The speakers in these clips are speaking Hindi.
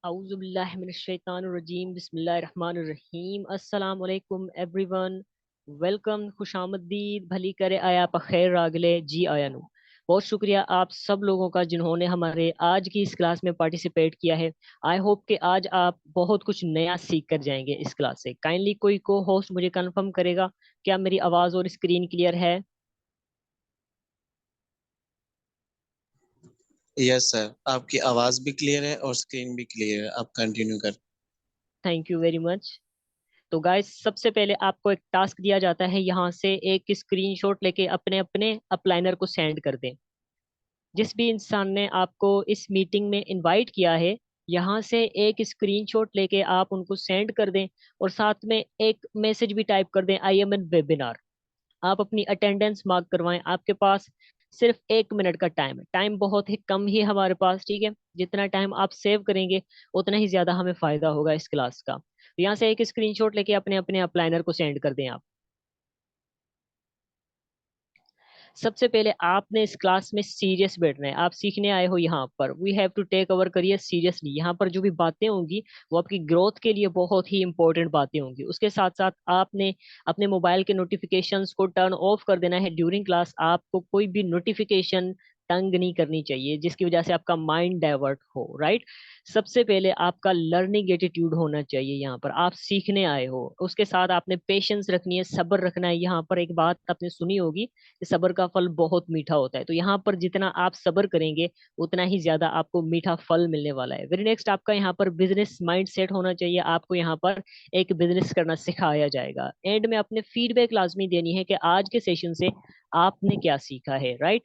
औज़ुबिल्लाहिमिनश्शैतानिर्रजीम बिस्मिल्लाहिर्रहमानिर्रहीम अस्सलाम वालेकुम एवरीवन। वेलकम, खुशामदीद, भली करे आया पखैर रागले जी आया नु। बहुत शुक्रिया आप सब लोगों का जिन्होंने हमारे आज की इस क्लास में पार्टिसिपेट किया है। आई होप कि आज आप बहुत कुछ नया सीख कर जाएंगे इस क्लास से। काइंडली कोई को होस्ट मुझे कंफर्म करेगा क्या मेरी आवाज़ और स्क्रीन क्लियर है? यस सर, आपकी आवाज भी क्लियर है और स्क्रीन भी क्लियर है। आप कंटिन्यू कर। Thank you very much. तो गाइस, सबसे पहले आपको एक टास्क दिया जाता है, यहाँ से एक स्क्रीनशॉट लेके अपने अपने अपलाइनर को सेंड कर दें। जिस भी इंसान ने आपको इस मीटिंग में इनवाइट किया है, यहाँ से एक स्क्रीनशॉट लेके आप उनको सेंड कर दें और साथ में एक मैसेज भी टाइप कर दें, आई एम एन वेबिनार। आप अपनी अटेंडेंस मार्क करवाएं। आपके पास सिर्फ 1 मिनट का टाइम है। टाइम बहुत ही कम ही है हमारे पास, ठीक है? जितना टाइम आप सेव करेंगे उतना ही ज्यादा हमें फायदा होगा इस क्लास का। तो यहाँ से एक स्क्रीनशॉट लेके अपने अपने अपलाइनर को सेंड कर दें आप। सबसे पहले आपने इस क्लास में सीरियस बैठना है। आप सीखने आए हो यहाँ पर। We have to take our career seriously. यहाँ पर जो भी बातें होंगी वो आपकी ग्रोथ के लिए बहुत ही इंपॉर्टेंट बातें होंगी। उसके साथ साथ आपने अपने मोबाइल के नोटिफिकेशंस को टर्न ऑफ कर देना है। ड्यूरिंग क्लास आपको कोई भी नोटिफिकेशन तंग नहीं करनी चाहिए जिसकी वजह से आपका माइंड डाइवर्ट हो, राइट? सबसे पहले आपका लर्निंग एटीट्यूड होना चाहिए। यहाँ पर आप सीखने आए हो, उसके साथ आपने पेशेंस रखनी है, सब्र रखना है। यहाँ पर एक बात आपने सुनी होगी कि सब्र का फल बहुत मीठा होता है। तो यहाँ पर जितना आप सब्र करेंगे उतना ही ज्यादा आपको मीठा फल मिलने वाला है। वेरी नेक्स्ट, आपका यहाँ पर बिजनेस माइंड सेट होना चाहिए। आपको यहाँ पर एक बिजनेस करना सिखाया जाएगा। एंड में अपने फीडबैक लाजमी देनी है कि आज के सेशन से आपने क्या सीखा है, राइट?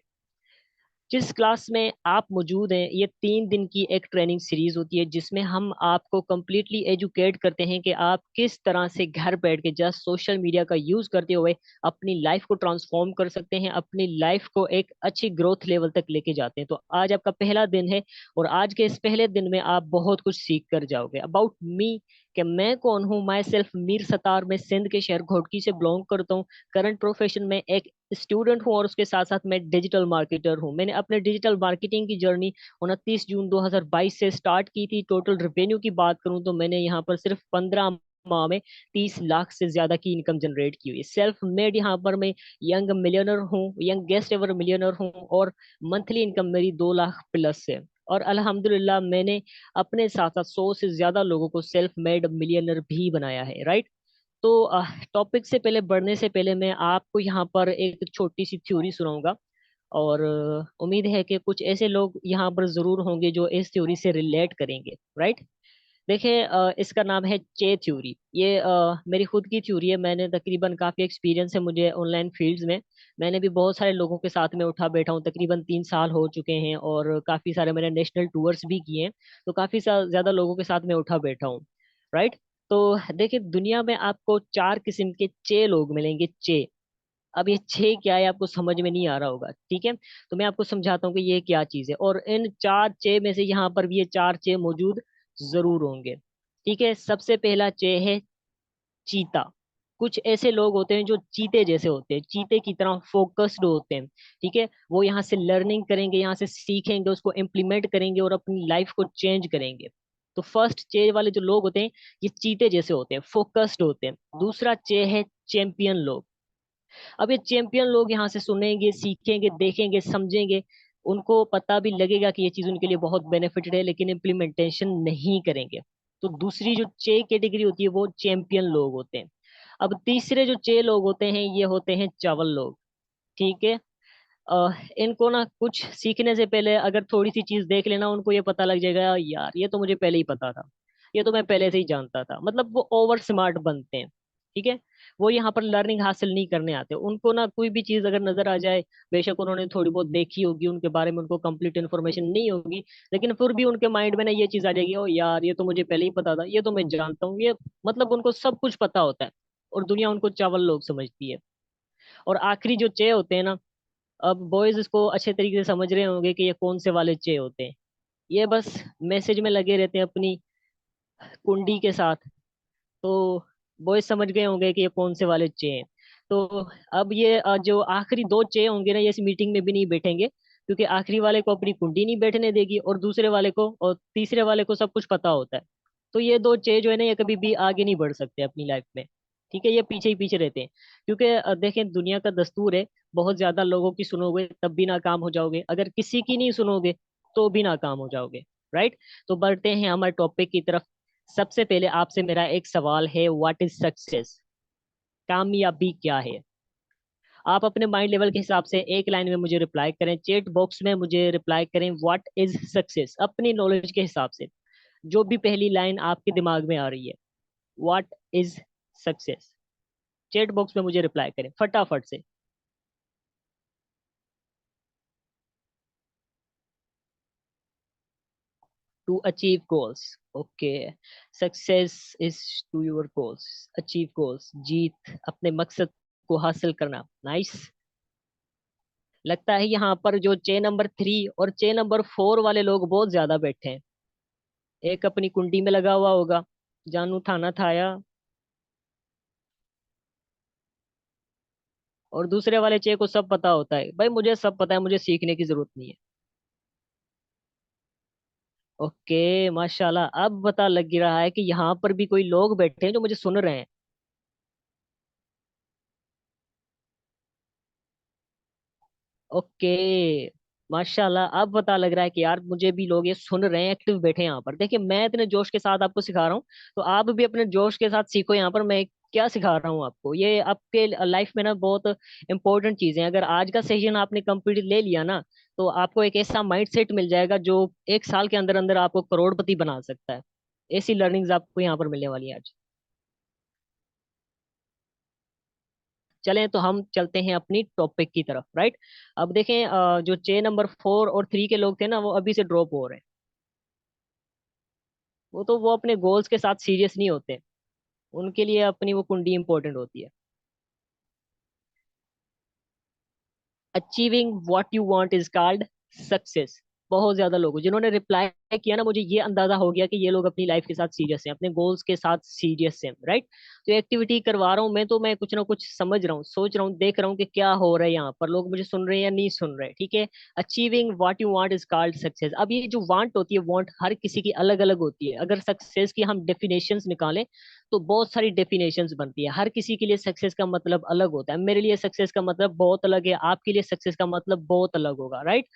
जिस क्लास में आप मौजूद हैं, ये 3 दिन की एक ट्रेनिंग सीरीज होती है जिसमें हम आपको कंप्लीटली एजुकेट करते हैं कि आप किस तरह से घर बैठ के जस्ट सोशल मीडिया का यूज करते हुए अपनी लाइफ को ट्रांसफॉर्म कर सकते हैं, अपनी लाइफ को एक अच्छी ग्रोथ लेवल तक लेके जाते हैं। तो आज आपका पहला दिन है और आज के इस पहले दिन में आप बहुत कुछ सीख कर जाओगे। अबाउट मी, कि मैं कौन हूँ। माई सेल्फ मीर सतार, मैं सिंध के शहर घोटकी से बिलोंग करता हूँ। करंट प्रोफेशन में एक स्टूडेंट हूँ और उसके साथ साथ मैं डिजिटल मार्केटर हूँ। मैंने अपने डिजिटल मार्केटिंग की जर्नी 29 जून 2022 से स्टार्ट की थी। टोटल रेवेन्यू की बात करूँ तो मैंने यहाँ पर सिर्फ 15 माह में 30 लाख से ज्यादा की इनकम जनरेट की हुई। सेल्फ मेड यहाँ पर मैं यंग मिलियनर हूँ, यंग गेस्ट एवर मिलियनर हूँ और मंथली इनकम मेरी 2 लाख प्लस है। और अल्हम्दुलिल्लाह मैंने अपने साथ साथ 100 से ज्यादा लोगों को सेल्फ मेड मिलियनर भी बनाया है, राइट? तो टॉपिक से पहले बढ़ने से पहले मैं आपको यहाँ पर एक छोटी सी थ्योरी सुनाऊंगा और उम्मीद है कि कुछ ऐसे लोग यहाँ पर जरूर होंगे जो इस थ्योरी से रिलेट करेंगे, राइट? देखिए, इसका नाम है चे थ्योरी। ये मेरी खुद की थ्योरी है। मैंने तकरीबन काफ़ी एक्सपीरियंस है मुझे ऑनलाइन फील्ड्स में। मैंने भी बहुत सारे लोगों के साथ में उठा बैठा हूँ। तकरीबन 3 साल हो चुके हैं और काफ़ी सारे मैंने नेशनल टूर्स भी किए हैं। तो काफ़ी ज़्यादा लोगों के साथ में उठा बैठा हूँ, राइट? तो देखिए, दुनिया में आपको 4 किस्म के चे लोग मिलेंगे। चे, अब ये छह क्या है आपको समझ में नहीं आ रहा होगा, ठीक है? तो मैं आपको समझाता हूँ कि ये क्या चीज़ है। और इन 4 चे में से यहाँ पर भी ये 4 चे मौजूद जरूर होंगे, ठीक है? सबसे पहला चे है चीता। कुछ ऐसे लोग होते हैं जो चीते जैसे होते हैं, चीते की तरह फोकस्ड होते हैं, ठीक है? वो यहाँ से लर्निंग करेंगे, यहाँ से सीखेंगे, उसको इम्प्लीमेंट करेंगे और अपनी लाइफ को चेंज करेंगे। तो फर्स्ट चे वाले जो लोग होते हैं ये चीते जैसे होते हैं, फोकस्ड होते हैं। दूसरा चे है चैंपियन लोग। अब ये चैंपियन लोग यहाँ से सुनेंगे, सीखेंगे, देखेंगे, समझेंगे। उनको पता भी लगेगा कि ये चीज उनके लिए बहुत बेनिफिटेड है लेकिन इम्प्लीमेंटेशन नहीं करेंगे। तो दूसरी जो चे कैटेगरी होती है वो चैंपियन लोग होते हैं। अब तीसरे जो चे लोग होते हैं ये होते हैं चावल लोग, ठीक है? इनको ना कुछ सीखने से पहले अगर थोड़ी सी चीज देख लेना उनको ये पता लग जाएगा, यार ये तो मुझे पहले ही पता था, ये तो मैं पहले से ही जानता था। मतलब वो ओवर स्मार्ट बनते हैं, ठीक है? वो यहाँ पर लर्निंग हासिल नहीं करने आते। उनको ना कोई भी चीज अगर नजर आ जाए, बेशक उन्होंने थोड़ी बहुत देखी होगी, उनके बारे में उनको कंप्लीट इन्फॉर्मेशन नहीं होगी, लेकिन फिर भी उनके माइंड में ना ये चीज आ जाएगी, ओ यार ये तो मुझे पहले ही पता था, ये तो मैं जानता हूँ, ये मतलब उनको सब कुछ पता होता है। और दुनिया उनको चावल लोग समझती है। और आखिरी जो चे होते हैं ना, अब बॉयज इसको अच्छे तरीके से समझ रहे होंगे कि ये कौन से वाले चे होते हैं। ये बस मैसेज में लगे रहते हैं अपनी कुंडी के साथ। तो बॉयज समझ गए होंगे कि ये कौन से वाले चे हैं। तो अब ये जो आखिरी 2 चे होंगे ना, ये इस मीटिंग में भी नहीं बैठेंगे। क्योंकि आखिरी वाले को अपनी कुंडी नहीं बैठने देगी, और दूसरे वाले को और तीसरे वाले को सब कुछ पता होता है। तो ये दो चे जो है ना, ये कभी भी आगे नहीं बढ़ सकते अपनी लाइफ में। ठीक है, ये पीछे ही पीछे रहते हैं। क्योंकि देखें, दुनिया का दस्तूर है, बहुत ज्यादा लोगों की सुनोगे तब भी नाकाम हो जाओगे, अगर किसी की नहीं सुनोगे तो भी नाकाम हो जाओगे। राइट। तो बढ़ते हैं हमारे टॉपिक की तरफ। सबसे पहले आपसे मेरा एक सवाल है, व्हाट इज सक्सेस? कामयाबी क्या है? आप अपने माइंड लेवल के हिसाब से एक लाइन में मुझे रिप्लाई करें, चैट बॉक्स में मुझे रिप्लाई करें, व्हाट इज सक्सेस, अपनी नॉलेज के हिसाब से। जो भी पहली लाइन आपके दिमाग में आ रही है, what is success, chat box में मुझे रिप्लाई करें फटाफट से। To achieve goals. Okay. Success is to your goals, achieve goals, जीत, अपने मकसद को हासिल करना। नाइस। लगता है यहाँ पर जो चे नंबर 3 और चे नंबर 4 वाले लोग बहुत ज्यादा बैठे हैं। एक अपनी कुंडी में लगा हुआ होगा, जानू थाना थाया, और दूसरे वाले चे को सब पता होता है, भाई मुझे सब पता है, मुझे सीखने की जरूरत नहीं है। ओके, माशाल्लाह, अब पता लग रहा है कि यहाँ पर भी कोई लोग बैठे हैं जो मुझे सुन रहे हैं। ओके, माशाल्लाह, अब पता लग रहा है कि यार मुझे भी लोग ये सुन रहे हैं, एक्टिव बैठे हैं यहाँ पर। देखिए, मैं इतने जोश के साथ आपको सिखा रहा हूँ, तो आप भी अपने जोश के साथ सीखो। यहाँ पर मैं क्या सिखा रहा हूँ आपको, ये आपके लाइफ में ना बहुत इंपॉर्टेंट चीजें हैं। अगर आज का सेशन आपने कंप्लीट ले लिया ना, तो आपको एक ऐसा माइंड सेट मिल जाएगा जो 1 साल के अंदर अंदर आपको करोड़पति बना सकता है। ऐसी लर्निंग्स आपको यहाँ पर मिलने वाली है आज। चलें तो हम चलते हैं अपनी टॉपिक की तरफ। राइट। अब देखें, जो चे नंबर 4 और 3 के लोग थे ना, वो अभी से ड्रॉप हो रहे हैं। वो अपने गोल्स के साथ सीरियस नहीं होते। उनके लिए अपनी वो कुंडी इंपॉर्टेंट होती है। Achieving what you want is called success. बहुत ज्यादा लोग जिन्होंने रिप्लाई किया ना, मुझे ये अंदाजा हो गया कि ये लोग अपनी लाइफ के साथ सीरियस हैं, अपने गोल्स के साथ सीरियस हैं। राइट। तो एक्टिविटी करवा रहा हूँ मैं, तो मैं कुछ ना कुछ समझ रहा हूँ, सोच रहा हूँ, देख रहा हूँ कि क्या हो रहा है यहाँ पर, लोग मुझे सुन रहे हैं या नहीं सुन रहे। ठीक है। Achieving what you want is called success. अब ये जो वांट होती है, वांट हर किसी की अलग अलग होती है। अगर सक्सेस की हम डेफिनेशंस निकालें तो बहुत सारी डेफिनेशंस बनती है। हर किसी के लिए सक्सेस का मतलब अलग होता है। मेरे लिए सक्सेस का मतलब बहुत अलग है, आपके लिए सक्सेस का मतलब बहुत अलग होगा। राइट।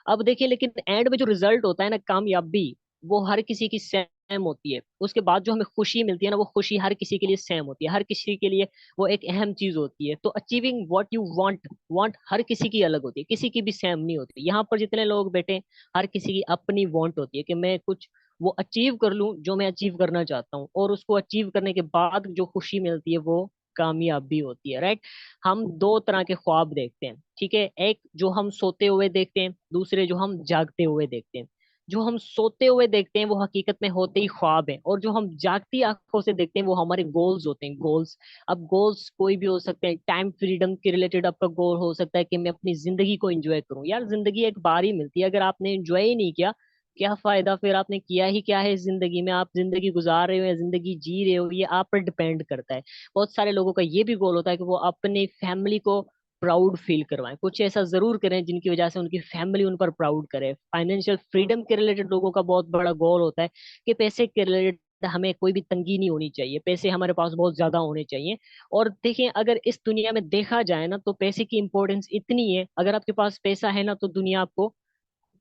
अब देखिए, लेकिन एंड में जो रिजल्ट होता है ना, कामयाबी, वो हर किसी की सेम होती है। उसके बाद जो हमें खुशी मिलती है ना, वो खुशी हर किसी के लिए सेम होती है, हर किसी के लिए वो एक अहम चीज होती है। तो achieving what you want, want her किसी की अलग होती है, किसी की भी सेम नहीं होती। यहाँ पर जितने लोग बैठे हैं, हर किसी की अपनी वांट होती है कि मैं कुछ वो अचीव कर लूं जो मैं अचीव करना चाहता हूँ, और उसको अचीव करने के बाद जो खुशी मिलती है वो कामयाबी होती है। राइट। हम दो तरह के ख्वाब देखते हैं। ठीक है। एक जो हम सोते हुए देखते हैं, दूसरे जो हम जागते हुए देखते हैं। जो हम सोते हुए देखते हैं वो हकीकत में होते ही ख्वाब हैं, और जो हम जागती आंखों से देखते हैं वो हमारे गोल्स होते हैं, गोल्स। अब गोल्स कोई भी हो सकते हैं। टाइम फ्रीडम के रिलेटेड आपका गोल हो सकता है कि मैं अपनी जिंदगी को एंजॉय करूं। यार, जिंदगी एक बार ही मिलती है, अगर आपने एंजॉय ही नहीं किया, क्या फायदा? फिर आपने किया ही क्या है इस जिंदगी में? आप जिंदगी गुजार रहे हो या जिंदगी जी रहे हो, ये आप पर डिपेंड करता है। बहुत सारे लोगों का ये भी गोल होता है कि वो अपनी फैमिली को प्राउड फील करवाएं, कुछ ऐसा जरूर करें जिनकी वजह से उनकी फैमिली उन पर प्राउड करे। फाइनेंशियल फ्रीडम के रिलेटेड लोगों का बहुत बड़ा गोल होता है कि पैसे के रिलेटेड हमें कोई भी तंगी नहीं होनी चाहिए, पैसे हमारे पास बहुत ज्यादा होने चाहिए। और देखें, अगर इस दुनिया में देखा जाए ना, तो पैसे की इंपॉर्टेंस इतनी है, अगर आपके पास पैसा है ना, तो दुनिया आपको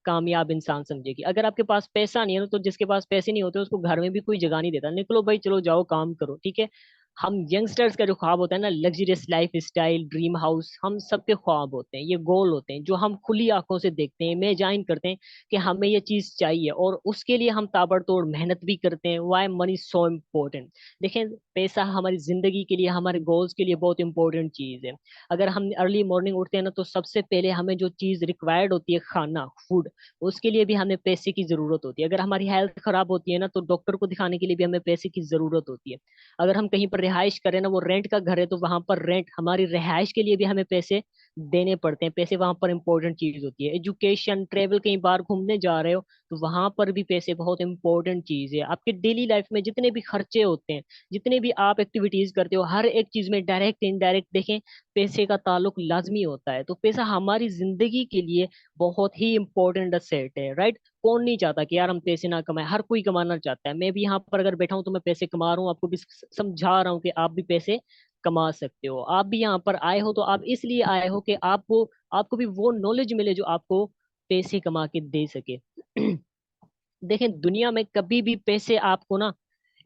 कामयाब इंसान समझेगी। अगर आपके पास पैसा नहीं है ना, तो जिसके पास पैसे नहीं होते उसको घर में भी कोई जगह नहीं देता, निकलो भाई, चलो जाओ काम करो। ठीक है। हम यंगस्टर्स का जो ख्वाब होता है ना, luxurious life style, dream house, हम सबके ख्वाब होते हैं, ये गोल होते हैं जो हम खुली आंखों से देखते हैं, इमेजाइन करते हैं कि हमें ये चीज चाहिए, और उसके लिए हम ताबड़तोड़ मेहनत भी करते हैं। Why money so important? देखें, पैसा हमारी जिंदगी के लिए, हमारे गोल्स के लिए बहुत इंपॉर्टेंट चीज है। अगर हम अर्ली मॉर्निंग उठते हैं ना, तो सबसे पहले हमें जो चीज रिक्वायर्ड होती है, खाना, फूड, उसके लिए भी हमें पैसे की जरूरत होती है। अगर हमारी हेल्थ खराब होती है ना, तो डॉक्टर को दिखाने के लिए भी हमें पैसे की जरूरत होती है। अगर हम कहीं पर रिहाइश करें ना, वो रेंट का घर है, तो वहां पर रेंट, हमारी रिहाइश के लिए भी हमें पैसे देने पड़ते हैं। पैसे वहां पर इंपॉर्टेंट चीज होती है। एजुकेशन, ट्रेवल, कहीं बाहर घूमने जा रहे हो तो वहां पर भी पैसे बहुत इंपॉर्टेंट चीज है। आपके डेली लाइफ में जितने भी खर्चे होते हैं, जितने भी आप एक्टिविटीज करते हो, हर एक चीज में डायरेक्ट इनडायरेक्ट देखें पैसे का ताल्लुक लाजमी होता है। तो पैसा हमारी जिंदगी के लिए बहुत ही इंपॉर्टेंट असेट है, राइट। कौन नहीं चाहता कि यार हम पैसे ना कमाएं, हर कोई कमाना चाहता है। मैं भी यहाँ पर अगर बैठा हूँ तो मैं पैसे कमा रहा हूँ, आपको भी समझा रहा हूँ कि आप भी पैसे कमा सकते हो। आप भी यहाँ पर आए हो तो आप इसलिए आए हो कि आपको आपको भी वो नॉलेज मिले जो आपको पैसे कमा के दे सके। देखें, दुनिया में कभी भी पैसे आपको ना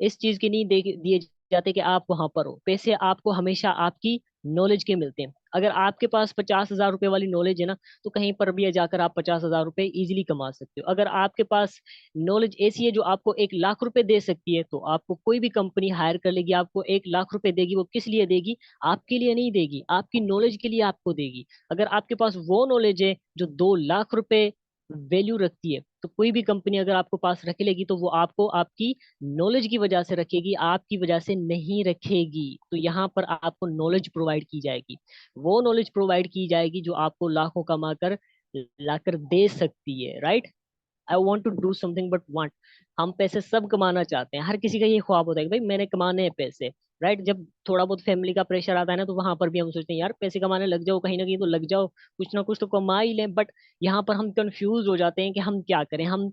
इस चीज की नहीं दिए जाते कि आप वहां पर हो। पैसे आपको हमेशा आपकी नॉलेज के मिलते हैं। अगर आपके पास 50,000 रुपए वाली नॉलेज है ना, तो कहीं पर भी जाकर आप 50,000 रुपए इजीली कमा सकते हो। अगर आपके पास नॉलेज ऐसी है जो आपको 1 लाख रुपए दे सकती है, तो आपको कोई भी कंपनी हायर कर लेगी, आपको 1 लाख रुपए देगी। वो किस लिए देगी? आपके लिए नहीं देगी, आपकी नॉलेज के लिए आपको देगी। अगर आपके पास वो नॉलेज है जो 2 लाख रुपए वैल्यू रखती है, तो कोई भी कंपनी अगर आपको पास रख लेगी तो वो आपको आपकी नॉलेज की वजह से रखेगी, आपकी वजह से नहीं रखेगी। तो यहाँ पर आपको नॉलेज प्रोवाइड की जाएगी, वो नॉलेज प्रोवाइड की जाएगी जो आपको लाखों कमा कर लाकर दे सकती है, right. I want to do something but want. हम पैसे सब कमाना चाहते हैं, हर किसी का ये ख्वाब होता है कि भाई मैंने कमाने हैं पैसे, राइट। जब थोड़ा बहुत फैमिली का प्रेशर आता है ना, तो वहां पर भी हम सोचते हैं यार पैसे कमाने लग जाओ, कहीं ना कहीं तो लग जाओ, कुछ ना कुछ तो कमा ही लें। बट यहाँ पर हम कंफ्यूज हो जाते हैं कि हम क्या करें, हम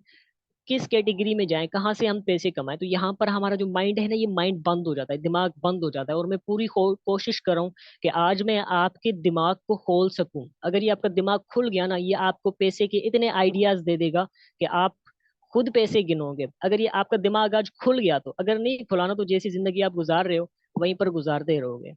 किस कैटेगरी में जाएं, कहाँ से हम पैसे कमाएं। तो यहाँ पर हमारा जो माइंड है ना, ये माइंड बंद हो जाता है, दिमाग बंद हो जाता है। और मैं पूरी कोशिश कर रहा हूँ कि आज मैं आपके दिमाग को खोल सकूं। अगर ये आपका दिमाग खुल गया ना, ये आपको पैसे के इतने आइडियाज दे देगा कि आप खुद पैसे गिनोगे। अगर ये आपका दिमाग आज खुल गया तो, अगर नहीं खुला ना, तो जैसी जिंदगी आप गुजार रहे हो वहीं पर गुजारते रहोगे।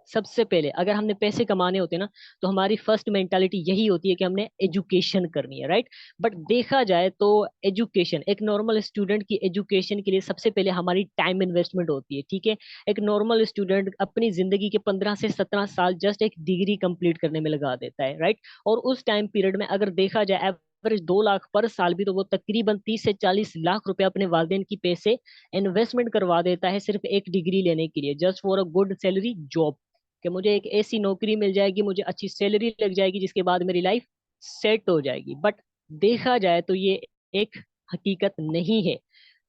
सबसे पहले अगर हमने पैसे कमाने होते हैं ना, तो हमारी फर्स्ट मेंटालिटी यही होती है कि हमने एजुकेशन करनी है, राइट। बट देखा जाए तो एजुकेशन, एक नॉर्मल स्टूडेंट की एजुकेशन के लिए सबसे पहले हमारी टाइम इन्वेस्टमेंट होती है, ठीक है। एक नॉर्मल स्टूडेंट अपनी जिंदगी के 15 से 17 साल जस्ट एक डिग्री कंप्लीट करने में लगा देता है, राइट। और उस टाइम पीरियड में अगर देखा जाए एवरेज 2 लाख पर साल भी, तो वो तकरीबन 30 से 40 लाख रुपए अपने वालिदैन की पैसे इन्वेस्टमेंट करवा देता है सिर्फ एक डिग्री लेने के लिए, just for a good salary job. कि मुझे एक ऐसी नौकरी मिल जाएगी, मुझे अच्छी सैलरी लग जाएगी, जिसके बाद मेरी लाइफ सेट हो जाएगी। बट देखा जाए तो ये एक हकीकत नहीं है,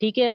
ठीक है।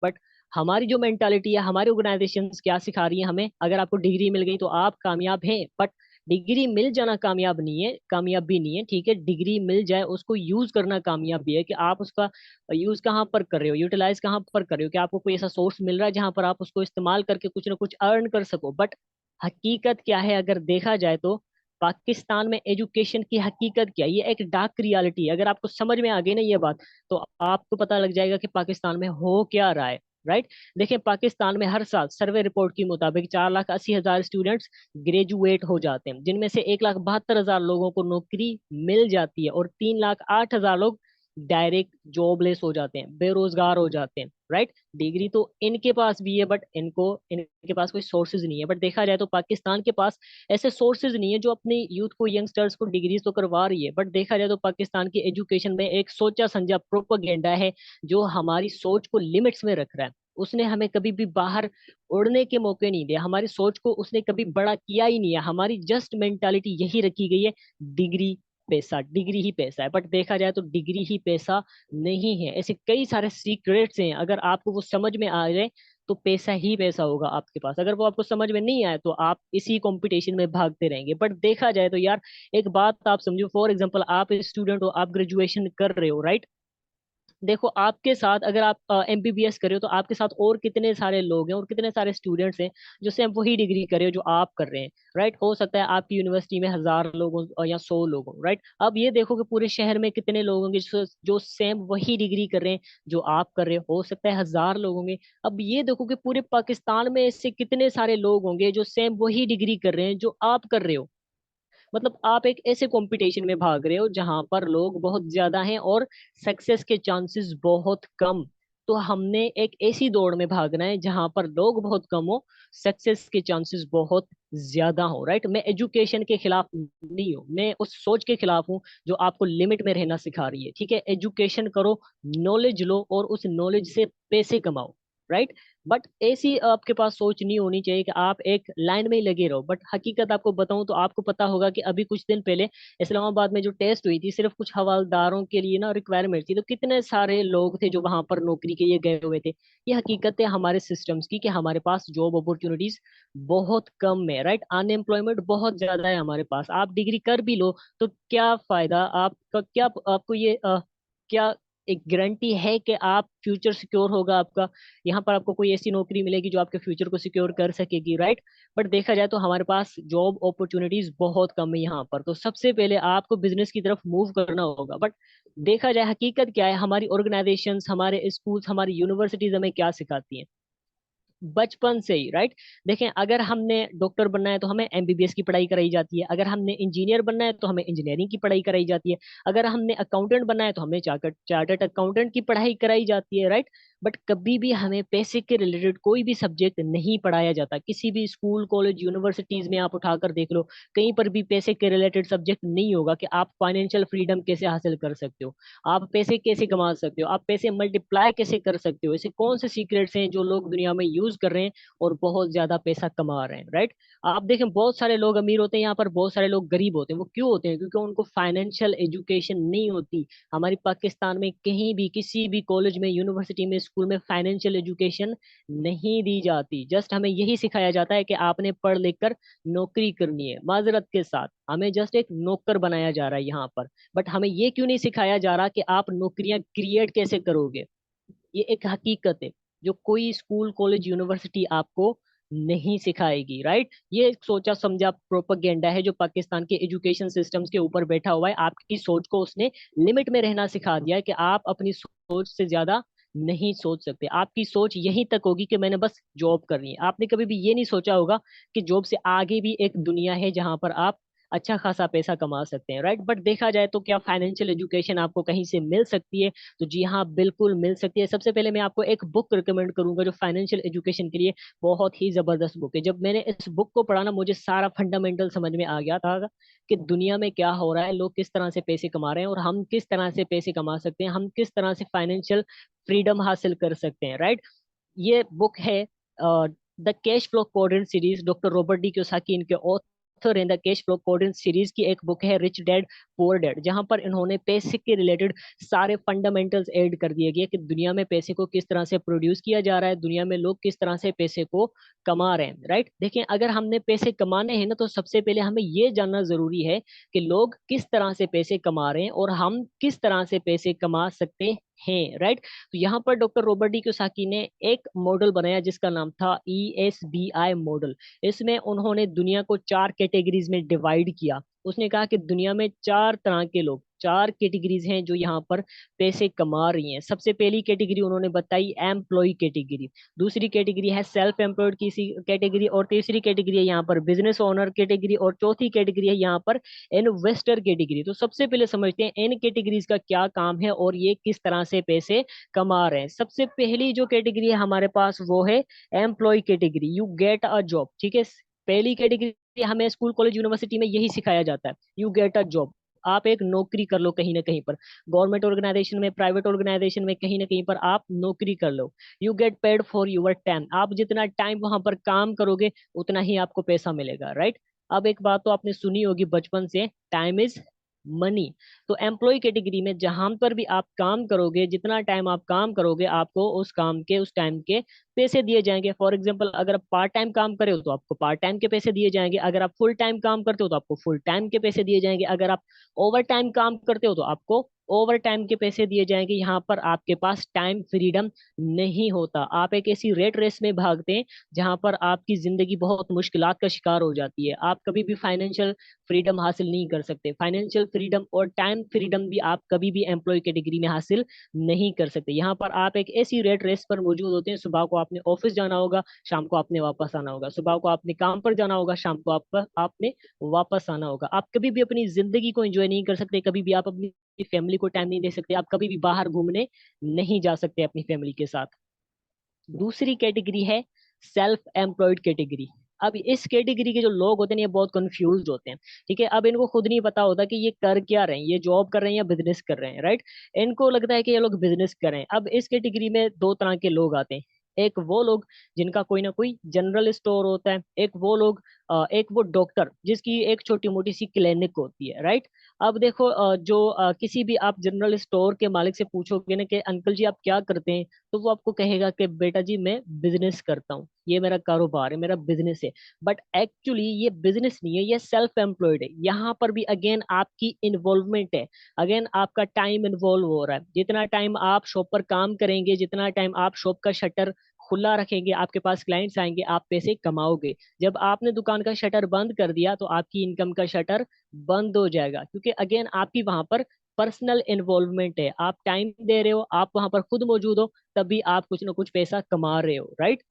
बट हमारी जो मेंटालिटी है, हमारी ऑर्गेनाइजेशन क्या सिखा रही है हमें, अगर आपको डिग्री मिल गई तो आप कामयाब हैं। बट डिग्री मिल जाना कामयाब नहीं है, कामयाब भी नहीं है, ठीक है। डिग्री मिल जाए, उसको यूज करना कामयाब भी है। कि आप उसका यूज कहाँ पर कर रहे हो, यूटिलाइज कहाँ पर कर रहे हो, कि आपको कोई ऐसा सोर्स मिल रहा है जहां पर आप उसको इस्तेमाल करके कुछ ना कुछ अर्न कर सको। बट हकीकत क्या है अगर देखा जाए तो, पाकिस्तान में एजुकेशन की हकीकत क्या है, ये एक डार्क रियलिटी है। अगर आपको समझ में आ गई ना ये बात, तो आपको पता लग जाएगा कि पाकिस्तान में हो क्या रहा है, राइट। देखिए, पाकिस्तान में हर साल सर्वे रिपोर्ट के मुताबिक 4,80,000 स्टूडेंट्स ग्रेजुएट हो जाते हैं, जिनमें से 1,72,000 लोगों को नौकरी मिल जाती है, और 3,08,000 लोग डायरेक्ट जॉबलेस हो जाते हैं, बेरोजगार हो जाते हैं, राइट। डिग्री तो इनके पास भी है, बट इनके पास कोई सोर्सेज नहीं है। बट देखा जाए तो पाकिस्तान के पास ऐसे सोर्सेज नहीं है जो अपनी यूथ को, यंगस्टर्स को डिग्रीज तो करवा रही है। बट देखा जाए तो पाकिस्तान की एजुकेशन में एक सोचा समझा प्रोपेगेंडा है, जो हमारी सोच को लिमिट्स में रख रहा है। उसने हमें कभी भी बाहर उड़ने के मौके नहीं दिया, हमारी सोच को उसने कभी बड़ा किया ही नहीं है। हमारी जस्ट मेंटालिटी यही रखी गई है, डिग्री पैसा, डिग्री ही पैसा है। बट देखा जाए तो डिग्री ही पैसा नहीं है, ऐसे कई सारे सीक्रेट्स हैं। अगर आपको वो समझ में आ जाए तो पैसा ही पैसा होगा आपके पास। अगर वो आपको समझ में नहीं आए तो आप इसी कंपटीशन में भागते रहेंगे। बट देखा जाए तो यार, एक बात आप समझो, फॉर एग्जांपल आप स्टूडेंट हो, आप ग्रेजुएशन कर रहे हो, राइट। देखो, आपके साथ अगर आप एमबीबीएस कर रहे हो, तो आपके साथ और कितने सारे लोग हैं और कितने सारे स्टूडेंट्स हैं जो सेम वही डिग्री कर रहे हो जो आप कर रहे हैं, राइट। हो सकता है आपकी यूनिवर्सिटी में 1,000 लोग हों या 100 लोग हों, राइट। अब ये देखो कि पूरे शहर में कितने लोग होंगे जो सेम वही डिग्री कर रहे हैं जो आप कर रहे हो सकता है 1,000 लोग होंगे। अब ये देखो कि पूरे पाकिस्तान में ऐसे कितने सारे लोग होंगे जो सेम वही डिग्री कर रहे हैं जो आप कर रहे हो। मतलब आप एक ऐसे कंपटीशन में भाग रहे हो जहां पर लोग बहुत ज्यादा हैं और सक्सेस के चांसेस बहुत कम। तो हमने एक ऐसी दौड़ में भागना है जहां पर लोग बहुत कम हो, सक्सेस के चांसेस बहुत ज्यादा हो, राइट। मैं एजुकेशन के खिलाफ नहीं हूँ, मैं उस सोच के खिलाफ हूँ जो आपको लिमिट में रहना सिखा रही है, ठीक है। एजुकेशन करो, नॉलेज लो और उस नॉलेज से पैसे कमाओ, राइट। बट ऐसी आपके पास सोच नहीं होनी चाहिए कि आप एक लाइन में ही लगे रहो। बट हकीकत आपको बताऊं तो आपको पता होगा कि अभी कुछ दिन पहले इस्लामाबाद में जो टेस्ट हुई थी, सिर्फ कुछ हवलदारों के लिए ना रिक्वायरमेंट थी, तो कितने सारे लोग थे जो वहां पर नौकरी के लिए गए हुए थे। ये हकीकत है हमारे सिस्टम्स की कि हमारे पास जॉब अपॉर्चुनिटीज बहुत कम है, राइट। अनएम्प्लॉयमेंट बहुत ज्यादा है हमारे पास। आप डिग्री कर भी लो तो क्या फायदा आपका, क्या आपको ये क्या एक गारंटी है कि आप फ्यूचर सिक्योर होगा आपका? यहाँ पर आपको कोई ऐसी नौकरी मिलेगी जो आपके फ्यूचर को सिक्योर कर सकेगी, राइट। बट देखा जाए तो हमारे पास जॉब अपॉर्चुनिटीज बहुत कम है यहाँ पर। तो सबसे पहले आपको बिजनेस की तरफ मूव करना होगा। बट देखा जाए हकीकत क्या है, हमारी ऑर्गेनाइजेशंस, हमारे स्कूल्स, हमारी यूनिवर्सिटीज हमें क्या सिखाती हैं बचपन से ही, राइट। देखें, अगर हमने डॉक्टर बनना है तो हमें एमबीबीएस की पढ़ाई कराई जाती है, अगर हमने इंजीनियर बनना है तो हमें इंजीनियरिंग की पढ़ाई कराई जाती है, अगर हमने अकाउंटेंट बनना है तो हमें चार्टर्ड चार्टर्ड अकाउंटेंट की पढ़ाई कराई जाती है, राइट। बट कभी भी हमें पैसे के रिलेटेड कोई भी सब्जेक्ट नहीं पढ़ाया जाता। किसी भी स्कूल कॉलेज यूनिवर्सिटीज में आप उठाकर देख लो, कहीं पर भी पैसे के रिलेटेड सब्जेक्ट नहीं होगा कि आप फाइनेंशियल फ्रीडम कैसे हासिल कर सकते हो, आप पैसे कैसे कमा सकते हो, आप पैसे मल्टीप्लाई कैसे कर सकते हो। ऐसे कौन से सीक्रेट्स हैं जो लोग दुनिया में यूज कर रहे हैं और बहुत ज्यादा पैसा कमा रहे हैं, राइट। आप देखें, बहुत सारे लोग अमीर होते हैं यहाँ पर, बहुत सारे लोग गरीब होते हैं। वो क्यों होते हैं? क्योंकि उनको फाइनेंशियल एजुकेशन नहीं होती। हमारी पाकिस्तान में कहीं भी किसी भी कॉलेज में, यूनिवर्सिटी में, स्कूल में फाइनेंशियल एजुकेशन नहीं दी जाती। जस्ट हमें यही सिखाया जाता है कि आपने पढ़ लिख कर नौकरी करनी है। माजरत के साथ हमें जस्ट एक नौकर बनाया जा रहा है यहाँ पर। बट हमें ये क्यों नहीं सिखाया जा रहा कि आप नौकरियां क्रिएट कैसे करोगे? ये एक हकीकत है जो कोई स्कूल कॉलेज यूनिवर्सिटी आपको नहीं सिखाएगी, राइट। ये एक सोचा समझा प्रोपेगेंडा है जो पाकिस्तान के एजुकेशन सिस्टम्स के ऊपर बैठा हुआ है। आपकी सोच को उसने लिमिट में रहना सिखा दिया है कि आप अपनी सोच से ज्यादा नहीं सोच सकते। आपकी सोच यहीं तक होगी कि मैंने बस जॉब करनी है। आपने कभी भी ये नहीं सोचा होगा कि जॉब से आगे भी एक दुनिया है जहां पर आप अच्छा खासा पैसा कमा सकते हैं, राइट। बट देखा जाए तो क्या फाइनेंशियल एजुकेशन आपको कहीं से मिल सकती है? तो जी हाँ, बिल्कुल मिल सकती है। सबसे पहले मैं आपको एक बुक रिकमेंड करूंगा जो फाइनेंशियल एजुकेशन के लिए बहुत ही जबरदस्त बुक है। जब मैंने इस बुक को पढ़ा ना, मुझे सारा फंडामेंटल समझ में आ गया था कि दुनिया में क्या हो रहा है, लोग किस तरह से पैसे कमा रहे हैं और हम किस तरह से पैसे कमा सकते हैं, हम किस तरह से फाइनेंशियल फ्रीडम हासिल कर सकते हैं, राइट। ये बुक है the cash flow quadrant series. Doctor Robert D Kiyosaki इनके ऑथर हैं। The cash flow quadrant series की एक बुक है रिच डैड पुअर डैड, जहां पर इन्होंने पैसे के रिलेटेड सारे फंडामेंटल्स ऐड कर दिए गए कि दुनिया में पैसे को किस तरह से प्रोड्यूस किया जा रहा है, दुनिया में लोग किस तरह से पैसे को कमा रहे हैं, राइट। देखें, अगर हमने पैसे कमाने हैं ना, तो सबसे पहले हमें ये जानना जरूरी है कि लोग किस तरह से पैसे कमा रहे हैं और हम किस तरह से पैसे कमा सकते हैं, राइट। तो यहाँ पर डॉक्टर रॉबर्ट डी कियोसाकी ने एक मॉडल बनाया जिसका नाम था ESBI मॉडल। इसमें उन्होंने दुनिया को 4 कैटेगरीज में डिवाइड किया। उसने कहा कि दुनिया में 4 तरह के लोग, 4 कैटेगरीज हैं जो यहाँ पर पैसे कमा रही हैं। सबसे पहली कैटेगरी उन्होंने बताई एम्प्लॉय कैटेगरी, दूसरी कैटेगरी है सेल्फ एम्प्लॉयड की कैटेगरी, और तीसरी कैटेगरी है यहाँ पर बिजनेस ओनर कैटेगरी, और चौथी कैटेगरी है यहाँ पर इन्वेस्टर कैटेगरी। तो सबसे पहले समझते हैं इन कैटेगरीज का क्या काम है और ये किस तरह से पैसे कमा रहे हैं। सबसे पहली जो कैटेगरी है हमारे पास वो है employee category, you get a job, ठीक है। पहली कैटेगरी हमें स्कूल कॉलेज यूनिवर्सिटी में यही सिखाया जाता है, यू गेट अ जॉब। आप एक नौकरी कर लो कहीं ना कहीं पर, गवर्नमेंट ऑर्गेनाइजेशन में, प्राइवेट ऑर्गेनाइजेशन में, कहीं ना कहीं पर आप नौकरी कर लो। You get paid for your time, आप जितना टाइम वहां पर काम करोगे उतना ही आपको पैसा मिलेगा, राइट। अब एक बात तो आपने सुनी होगी बचपन से, टाइम इज मनी। तो एम्प्लॉय कैटेगरी में जहां पर भी आप काम करोगे, जितना टाइम आप काम करोगे, आपको उस काम के, उस टाइम के पैसे दिए जाएंगे। फॉर एग्जाम्पल, अगर आप पार्ट टाइम काम करे हो तो आपको पार्ट टाइम के पैसे दिए जाएंगे, अगर आप फुल टाइम काम करते हो तो आपको फुल टाइम के पैसे दिए जाएंगे, अगर आप ओवर टाइम काम करते हो तो आपको ओवर टाइम के पैसे दिए जाएंगे। यहाँ पर आपके पास टाइम फ्रीडम नहीं होता। आप एक ऐसी रेट रेस में भागते हैं जहां पर आपकी जिंदगी बहुत मुश्किलात का शिकार हो जाती है। आप कभी भी फाइनेंशियल फ्रीडम हासिल नहीं कर सकते। फाइनेंशियल फ्रीडम और टाइम फ्रीडम भी आप कभी भी एम्प्लॉय कैटेगरी में हासिल नहीं कर सकते। यहाँ पर आप एक ऐसी रेट रेस पर मौजूद होते हैं, सुबह को आपने ऑफिस जाना होगा, शाम को आपने वापस आना होगा, सुबह को आपने काम पर जाना होगा, शाम को आपने वापस आना होगा। आप कभी भी अपनी जिंदगी को एंजॉय नहीं कर सकते, कभी भी आप अपनी फैमिली को टाइम नहीं दे सकते, आप कभी भी बाहर घूमने नहीं जा सकते अपनी फैमिली के साथ। दूसरी कैटेगरी है सेल्फ एम्प्लॉयड कैटेगरी। अब इस कैटेगरी के जो लोग होते हैं ये बहुत कंफ्यूज होते हैं, ठीक है। अब इनको खुद नहीं पता होता कि ये कर क्या रहे हैं, ये जॉब कर रहे हैं या बिजनेस कर रहे हैं, राइट। इनको लगता है कि ये लोग बिजनेस कर रहे हैं। अब इस कैटेगरी में दो तरह के लोग आते हैं। एक वो लोग जिनका कोई ना कोई जनरल स्टोर होता है, एक वो लोग एक वो डॉक्टर जिसकी एक छोटी मोटी सी क्लिनिक होती है, राइट। अब देखो जो किसी भी आप जनरल स्टोर के मालिक से पूछोगे ना कि अंकल जी आप क्या करते हैं, तो वो आपको कहेगा कि बेटा जी मैं बिजनेस करता हूँ, ये मेरा कारोबार है, मेरा बिजनेस है। बट एक्चुअली ये बिजनेस नहीं है, ये सेल्फ एम्प्लॉयड है। यहाँ पर भी अगेन आपकी इन्वॉल्वमेंट है, अगेन आपका टाइम इन्वॉल्व हो रहा है। जितना टाइम आप शॉप पर काम करेंगे, जितना टाइम आप शॉप का शटर खुला रखेंगे, आपके पास क्लाइंट्स आएंगे, आप पैसे कमाओगे। जब आपने दुकान का शटर बंद कर दिया तो आपकी इनकम का शटर बंद हो जाएगा, क्योंकि अगेन आपकी वहां पर पर्सनल इन्वॉल्वमेंट है, आप टाइम दे रहे हो, आप वहां पर खुद मौजूद हो, तभी आप कुछ ना कुछ पैसा कमा रहे हो, राइट।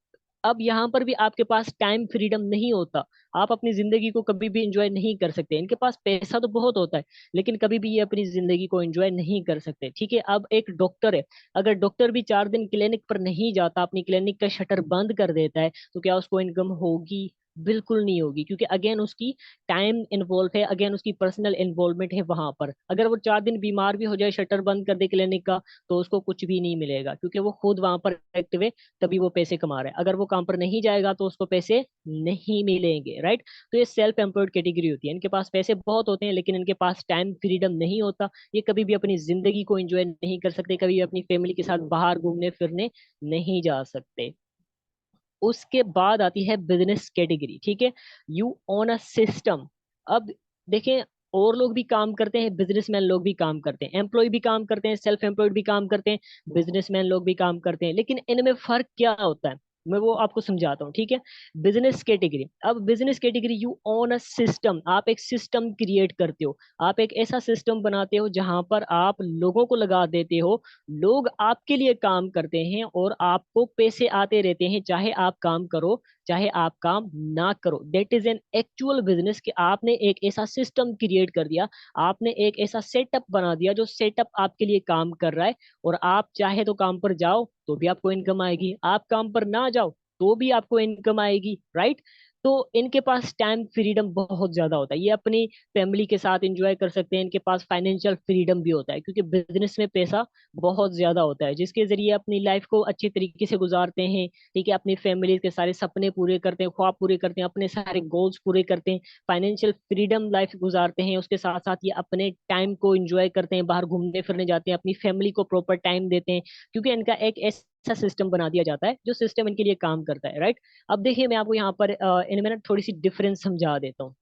अब यहाँ पर भी आपके पास टाइम फ्रीडम नहीं होता, आप अपनी जिंदगी को कभी भी एंजॉय नहीं कर सकते। इनके पास पैसा तो बहुत होता है, लेकिन कभी भी ये अपनी जिंदगी को एंजॉय नहीं कर सकते, ठीक है। अब एक डॉक्टर है, अगर डॉक्टर भी 4 दिन क्लिनिक पर नहीं जाता, अपनी क्लिनिक का शटर बंद कर देता है, तो क्या उसको इनकम होगी? बिल्कुल नहीं होगी, क्योंकि अगेन उसकी टाइम इन्वॉल्व है, अगेन उसकी पर्सनल इन्वॉल्वमेंट है वहां पर। अगर वो 4 दिन बीमार भी हो जाए, शटर बंद कर दे क्लिनिक का, तो उसको कुछ भी नहीं मिलेगा, क्योंकि वो खुद वहां पर एक्टिव है, तभी वो पैसे कमा रहा है। अगर वो काम पर नहीं जाएगा तो उसको पैसे नहीं मिलेंगे, राइट। तो ये सेल्फ एम्प्लॉयड कैटेगरी होती है, इनके पास पैसे बहुत होते हैं लेकिन इनके पास टाइम फ्रीडम नहीं होता, ये कभी भी अपनी जिंदगी को एंजॉय नहीं कर सकते, कभी भी अपनी फैमिली के साथ बाहर घूमने फिरने नहीं जा सकते। उसके बाद आती है बिजनेस कैटेगरी, ठीक है। You own a system. अब देखें, और लोग भी काम करते हैं, बिजनेसमैन लोग भी काम करते हैं, एम्प्लॉय भी काम करते हैं, सेल्फ एम्प्लॉयड भी काम करते हैं, बिजनेसमैन लोग भी काम करते हैं, लेकिन इनमें फर्क क्या होता है, मैं वो आपको समझाता हूँ, ठीक है। बिजनेस कैटेगरी, अब business category, you own a system, आप एक सिस्टम क्रिएट करते हो, आप एक ऐसा सिस्टम बनाते हो जहां पर आप लोगों को लगा देते हो, लोग आपके लिए काम करते हैं और आपको पैसे आते रहते हैं, चाहे आप काम करो चाहे आप काम ना करो। That is an actual business, कि आपने एक ऐसा सिस्टम क्रिएट कर दिया, आपने एक ऐसा सेटअप बना दिया जो सेटअप आपके लिए काम कर रहा है, और आप चाहे तो काम पर जाओ तो भी आपको इनकम आएगी, आप काम पर ना जाओ तो भी आपको इनकम आएगी, राइट। तो इनके पास टाइम फ्रीडम बहुत ज्यादा होता है, ये अपनी फैमिली के साथ एंजॉय कर सकते हैं, इनके पास फाइनेंशियल फ्रीडम भी होता है, क्योंकि बिजनेस में पैसा बहुत ज्यादा होता है, जिसके जरिए अपनी लाइफ को अच्छे तरीके से गुजारते हैं, ठीक है। अपनी फैमिली के सारे सपने पूरे करते हैं, ख्वाब पूरे करते हैं, अपने सारे गोल्स पूरे करते हैं, फाइनेंशियल फ्रीडम लाइफ गुजारते हैं। उसके साथ साथ ये अपने टाइम को एंजॉय करते हैं, बाहर घूमने फिरने जाते हैं, अपनी फैमिली को प्रॉपर टाइम देते हैं, क्योंकि इनका एक ऐसा सिस्टम बना दिया जाता है जो सिस्टम इनके लिए काम करता है, राइट। अब देखिए, मैं आपको यहाँ पर इनमें ना थोड़ी सी डिफरेंस समझा देता हूँ।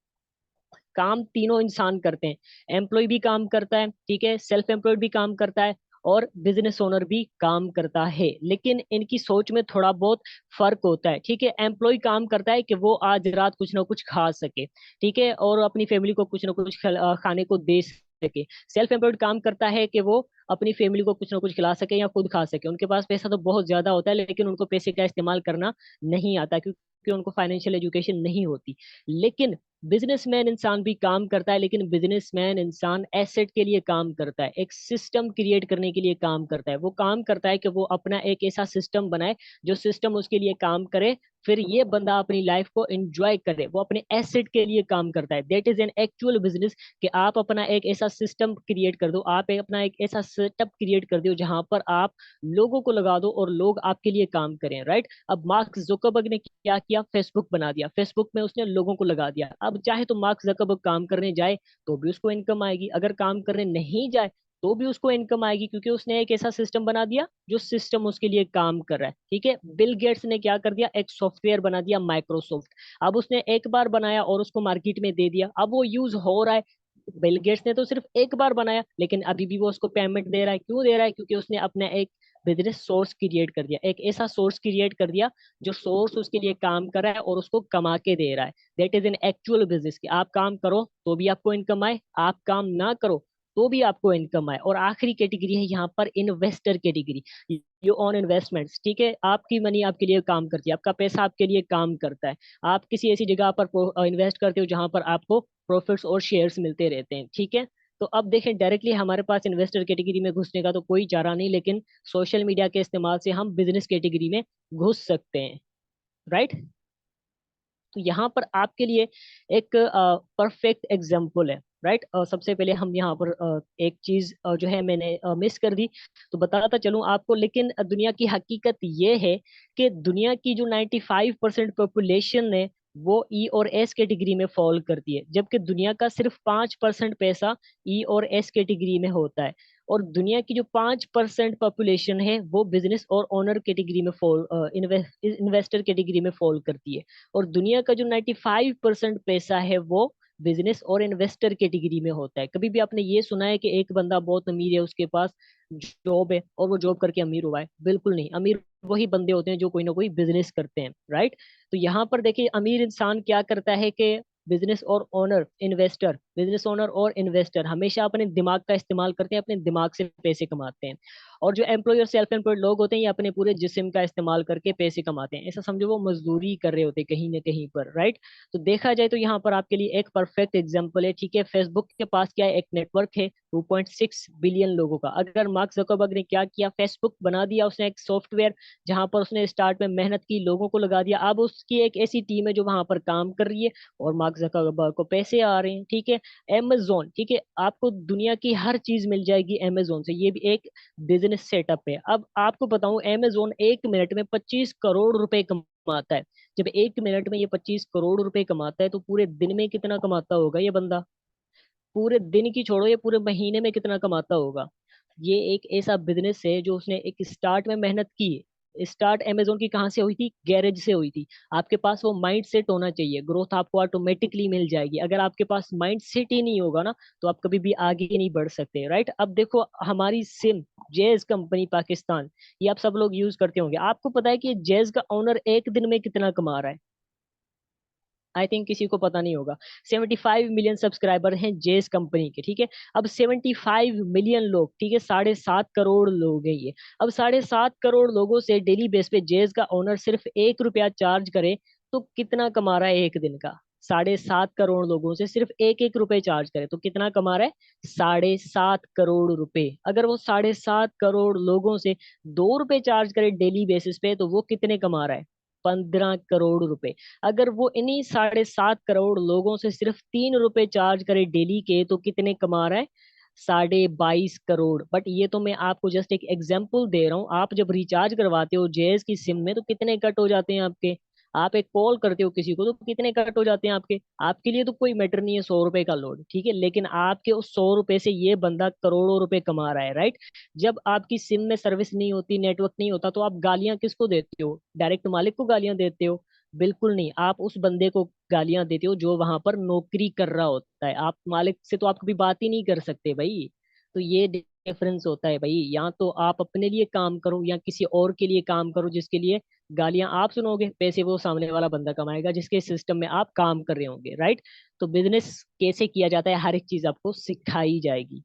काम तीनों इंसान करते हैं, एम्प्लॉय भी काम करता है, ठीक है, सेल्फ एम्प्लॉयड भी काम करता है, और बिजनेस ओनर भी काम करता है, लेकिन इनकी सोच में थोड़ा बहुत फर्क होता है, ठीक है। एम्प्लॉय काम करता है कि वो आज रात कुछ ना कुछ खा सके, ठीक है, और अपनी फैमिली को कुछ ना कुछ खाने को दे सके। सेल्फ एम्प्लॉयड काम करता है कि वो अपनी फैमिली को कुछ ना कुछ खिला सके या खुद खा सके। उनके पास पैसा तो बहुत ज्यादा होता है, लेकिन उनको पैसे का इस्तेमाल करना नहीं आता, क्योंकि उनको फाइनेंशियल एजुकेशन नहीं होती। लेकिन बिजनेसमैन इंसान भी काम करता है, लेकिन बिजनेसमैन इंसान एसेट के लिए काम करता है, एक सिस्टम क्रिएट करने के लिए काम करता है। वो काम करता है कि वो अपना एक ऐसा सिस्टम बनाए जो सिस्टम उसके लिए काम करे, फिर ये बंदा अपनी लाइफ को एंजॉय करे, वो अपने एसेट के लिए काम करता है। That is an actual business, कि आप अपना एक ऐसा सिस्टम क्रिएट कर दो, आप अपना एक ऐसा सेटअप क्रिएट कर दो जहां पर आप लोगों को लगा दो और लोग आपके लिए काम करें, राइट। अब मार्क जुकरबर्ग ने क्या किया, फेसबुक बना दिया, फेसबुक में उसने लोगों को लगा दिया। अब चाहे तो मार्क जुकरबर्ग काम करने जाए तो भी उसको इनकम आएगी, अगर काम करने नहीं जाए तो भी उसको इनकम आएगी, क्योंकि उसने एक ऐसा सिस्टम बना दिया जो सिस्टम उसके लिए काम कर रहा है, ठीक है। बिल गेट्स ने क्या कर दिया, एक सॉफ्टवेयर बना दिया माइक्रोसॉफ्ट। अब उसने एक बार बनाया और उसको मार्केट में दे दिया, अब वो यूज हो रहा है। बिल गेट्स ने तो सिर्फ एक बार बनाया, लेकिन अभी भी वो उसको पेमेंट दे रहा है। क्यों दे रहा है? क्योंकि उसने अपना एक बिजनेस सोर्स क्रिएट कर दिया, एक ऐसा सोर्स क्रिएट कर दिया जो सोर्स उसके लिए काम कर रहा है और उसको कमा के दे रहा है। That is an actual business, कि आप काम करो तो भी आपको इनकम आए, आप काम ना करो तो भी आपको इनकम आए। और आखिरी कैटेगरी है यहाँ पर investor category, you on investments, ठीक है। आपकी मनी आपके लिए काम करती है, आपका पैसा आपके लिए काम करता है, आप किसी ऐसी जगह पर इन्वेस्ट करते हो जहां पर आपको प्रॉफिट्स और शेयर्स मिलते रहते हैं, ठीक है। तो अब देखें, डायरेक्टली हमारे पास इन्वेस्टर कैटेगरी में घुसने का तो कोई चारा नहीं, लेकिन सोशल मीडिया के इस्तेमाल से हम बिजनेस कैटेगरी में घुस सकते हैं, राइट। तो यहाँ पर आपके लिए एक परफेक्ट एग्जाम्पल है। राइट। सबसे पहले हम यहाँ पर एक चीज जो है मैंने मिस कर दी, तो बताता चलूं आपको। लेकिन दुनिया की हकीकत ये है कि दुनिया की जो 95% पॉपुलेशन है वो ई और एस कैटेगरी में फॉल करती है, जबकि दुनिया का सिर्फ 5% पैसा ई और एस कैटेगरी में होता है। और दुनिया की जो 5% पॉपुलेशन है वो बिजनेस और ओनर कैटेगरी में फॉल, इन्वेस्टर कैटेगरी में फॉल करती है। और दुनिया का जो 95% पैसा है वो बिजनेस और इन्वेस्टर कैटेगरी में होता है। कभी भी आपने ये सुना है कि एक बंदा बहुत अमीर है, उसके पास जॉब है और वो जॉब करके अमीर हुआ है? बिल्कुल नहीं। अमीर वही बंदे होते हैं जो कोई ना कोई बिजनेस करते हैं, राइट। तो यहाँ पर देखिए अमीर इंसान क्या करता है कि बिजनेस ओनर और इन्वेस्टर हमेशा अपने दिमाग का इस्तेमाल करते हैं, अपने दिमाग से पैसे कमाते हैं। और जो एम्प्लॉय और सेल्फ एम्प्लॉयड लोग होते हैं ये अपने पूरे जिस्म का इस्तेमाल करके पैसे कमाते हैं। ऐसा समझो वो मजदूरी कर रहे होते हैं कहीं ना कहीं पर, राइट। तो देखा जाए तो यहाँ पर आपके लिए एक परफेक्ट एग्जांपल है, ठीक है। फेसबुक के पास क्या है, एक नेटवर्क है 2.6 बिलियन लोगों का। अगर मार्क जकरबर्ग ने क्या किया, फेसबुक बना दिया उसने एक सॉफ्टवेयर, जहां पर उसने स्टार्ट में मेहनत की, लोगों को लगा दिया। अब उसकी एक ऐसी टीम है जो वहां पर काम कर रही है और मार्क जकरबर्ग को पैसे आ रहे हैं, ठीक है। Amazon, ठीक है, आपको दुनिया की हर चीज मिल जाएगी Amazon से, ये भी एक बिजनेस सेटअप है। अब आपको बताऊं, Amazon एक मिनट में 25 करोड़ रुपए कमाता है। जब एक मिनट में ये 25 करोड़ रुपए कमाता है तो पूरे दिन में कितना कमाता होगा ये बंदा? पूरे दिन की छोड़ो, ये पूरे महीने में कितना कमाता होगा? ये एक ऐसा बिजनेस है जो उसने एक स्टार्ट में मेहनत की। स्टार्ट अमेजोन की कहाँ से हुई थी? गैरेज से हुई थी। आपके पास वो माइंड सेट होना चाहिए, ग्रोथ आपको ऑटोमेटिकली मिल जाएगी। अगर आपके पास माइंड सेट ही नहीं होगा ना तो आप कभी भी आगे नहीं बढ़ सकते, राइट। अब देखो हमारी सिम जेज कंपनी पाकिस्तान, ये आप सब लोग यूज करते होंगे। आपको पता है कि जेज का ओनर एक दिन में कितना कमा रहा है? आई थिंक किसी को पता नहीं होगा। 75 मिलियन सब्सक्राइबर हैं जेस कंपनी के, ठीक है। अब 75 मिलियन लोग, ठीक है, 7.5 करोड़ लोग हैं ये। अब 7.5 करोड़ लोगों से डेली बेस पे जेस का ओनर सिर्फ 1 रुपया चार्ज करे तो कितना कमा रहा है एक दिन का? 7.5 करोड़ लोगों से सिर्फ एक एक रुपए चार्ज करे तो कितना कमा रहा है? 7.5 करोड़ रुपए। अगर वो 7.5 करोड़ लोगों से 2 रुपए चार्ज करे डेली बेसिस पे तो वो कितने कमा रहा है? 15 करोड़ रुपए। अगर वो इन्हीं 7.5 करोड़ लोगों से सिर्फ 3 रुपए चार्ज करे डेली के तो कितने कमा रहा है? 22.5 करोड़। बट ये तो मैं आपको जस्ट एक एग्जांपल दे रहा हूँ। आप जब रिचार्ज करवाते हो जेएस की सिम में तो कितने कट हो जाते हैं आपके? आप एक कॉल करते हो किसी को तो कितने कट हो जाते हैं आपके? आपके लिए तो कोई मैटर नहीं है 100 रुपए का लोड, ठीक है, लेकिन आपके उस 100 रुपए से ये बंदा करोड़ों रुपए कमा रहा है, राइट। जब आपकी सिम में सर्विस नहीं होती, नेटवर्क नहीं होता, तो आप गालियां किसको देते हो? डायरेक्ट मालिक को गालियां देते हो? बिल्कुल नहीं, आप उस बंदे को गालियां देते हो जो वहां पर नौकरी कर रहा होता है। आप मालिक से तो आप कभी बात ही नहीं कर सकते भाई। तो ये डिफरेंस होता है भाई। या तो आप अपने लिए काम करो या किसी और के लिए काम करो जिसके लिए गालियां आप सुनोगे, पैसे वो सामने वाला बंदा कमाएगा जिसके सिस्टम में आप काम कर रहे होंगे, राइट। तो बिजनेस कैसे किया जाता है हर एक चीज आपको सिखाई जाएगी।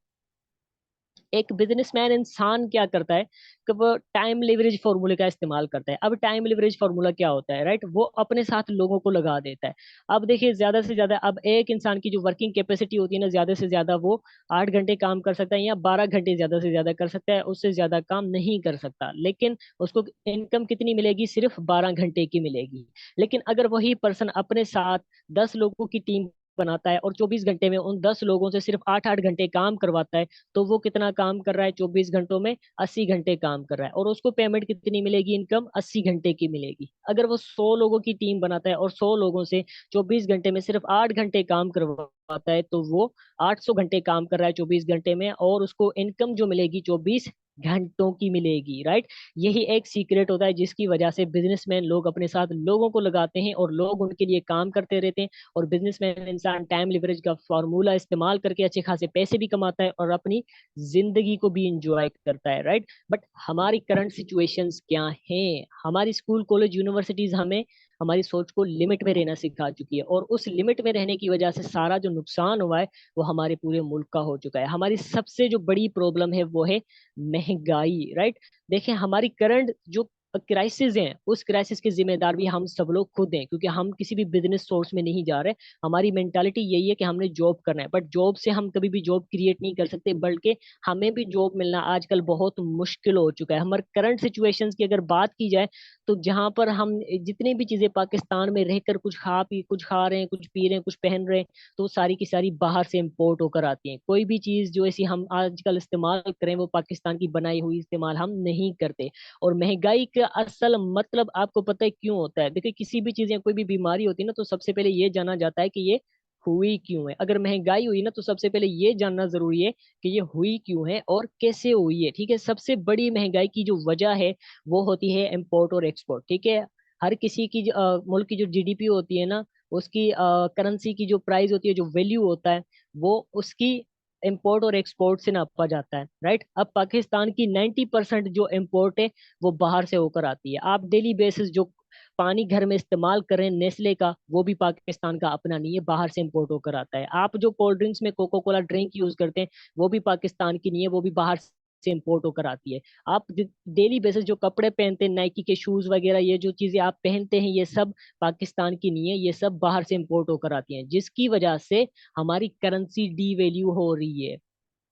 एक बिजनेसमैन इंसान क्या करता है कि वो टाइम लिवरेज फॉर्मूले का इस्तेमाल करता है। अब टाइम लिवरेज फॉर्मूला क्या होता है, राइट? वो अपने साथ लोगों को लगा देता है। अब देखिए ज्यादा से ज्यादा, अब एक इंसान की जो वर्किंग कैपेसिटी होती है ना, ज्यादा से ज्यादा वो 8 घंटे काम कर सकता है या 12 घंटे ज्यादा से ज्यादा कर सकता है, उससे ज्यादा काम नहीं कर सकता। लेकिन उसको इनकम कितनी मिलेगी? सिर्फ 12 घंटे की मिलेगी। लेकिन अगर वही पर्सन अपने साथ 10 लोगों की टीम बनाता है और 24 घंटे में उन 10 लोगों से सिर्फ 8 8 घंटे काम करवाता है, तो वो कितना काम कर रहा है 24 घंटों में? 80 घंटे काम कर रहा है। और उसको पेमेंट कितनी मिलेगी? इनकम 80 घंटे की मिलेगी। अगर वो 100 लोगों की टीम बनाता है और 100 लोगों से 24 घंटे में सिर्फ 8 घंटे काम करवाता है, तो वो 800 घंटे काम कर रहा है 24 घंटे में, और उसको इनकम जो मिलेगी 24 घंटों की मिलेगी, राइट। यही एक सीक्रेट होता है जिसकी वजह से बिजनेसमैन लोग अपने साथ लोगों को लगाते हैं और लोग उनके लिए काम करते रहते हैं। और बिजनेसमैन इंसान टाइम लिवरेज का फॉर्मूला इस्तेमाल करके अच्छे खासे पैसे भी कमाता है और अपनी जिंदगी को भी इंजॉय करता है, राइट। बट हमारी करंट सिचुएशंस क्या हैं? हमारी स्कूल कॉलेज यूनिवर्सिटीज हमें हमारी सोच को लिमिट में रहना सिखा चुकी है, और उस लिमिट में रहने की वजह से सारा जो नुकसान हुआ है वो हमारे पूरे मुल्क का हो चुका है। हमारी सबसे जो बड़ी प्रॉब्लम है वो है महंगाई, राइट। देखें हमारी करंट जो क्राइसिस हैं, उस क्राइसिस के जिम्मेदार भी हम सब लोग खुद हैं, क्योंकि हम किसी भी बिजनेस सोर्स में नहीं जा रहे। हमारी मेंटालिटी यही है कि हमने जॉब करना है, बट जॉब से हम कभी भी जॉब क्रिएट नहीं कर सकते, बल्कि हमें भी जॉब मिलना आजकल बहुत मुश्किल हो चुका है। हमारे करंट सिचुएशंस की अगर बात की जाए, तो जहां पर हम जितनी भी चीजें पाकिस्तान में रहकर कुछ खा रहे हैं, कुछ पी रहे हैं, कुछ पहन रहे हैं, तो सारी की सारी बाहर से इंपोर्ट होकर आती हैं। कोई भी चीज जो ऐसी हम आजकल इस्तेमाल करें, वो पाकिस्तान की बनाई हुई इस्तेमाल हम नहीं करते। और महंगाई का असल मतलब आपको पता है क्यों होता है? देखिए, किसी भी चीज या कोई भी बीमारी होती है ना, तो सबसे पहले ये जाना जाता है कि ये हुई क्यों है। अगर महंगाई हुई ना, तो सबसे पहले ये जानना जरूरी है कि ये हुई क्यों है और कैसे हुई है। ठीक है, सबसे बड़ी महंगाई की जो वजह है, वो होती है इम्पोर्ट और एक्सपोर्ट। ठीक है, हर किसी की मुल्क की जो जीडीपी होती है ना, उसकी करेंसी की जो प्राइस होती है, जो वैल्यू होता है, वो उसकी इंपोर्ट और एक्सपोर्ट से नापा जाता है। राइट, अब पाकिस्तान की 90% जो इंपोर्ट है, वो बाहर से होकर आती है। आप डेली बेसिस जो पानी घर में इस्तेमाल कर रहे हैं नेस्ले का, वो भी पाकिस्तान का अपना नहीं है, बाहर से इंपोर्ट होकर आता है। आप जो कोल्ड ड्रिंक्स में कोको कोला ड्रिंक यूज करते हैं, वो भी पाकिस्तान की नहीं है, वो भी बाहर से इंपोर्ट होकर आती है। आप डेली बेसिस जो कपड़े पहनते हैं, नाइकी के शूज वगैरह, ये जो चीजें आप पहनते हैं, ये सब पाकिस्तान की नहीं है, ये सब बाहर से इंपोर्ट होकर आती हैं, जिसकी वजह से हमारी करेंसी डी वैल्यू हो रही है।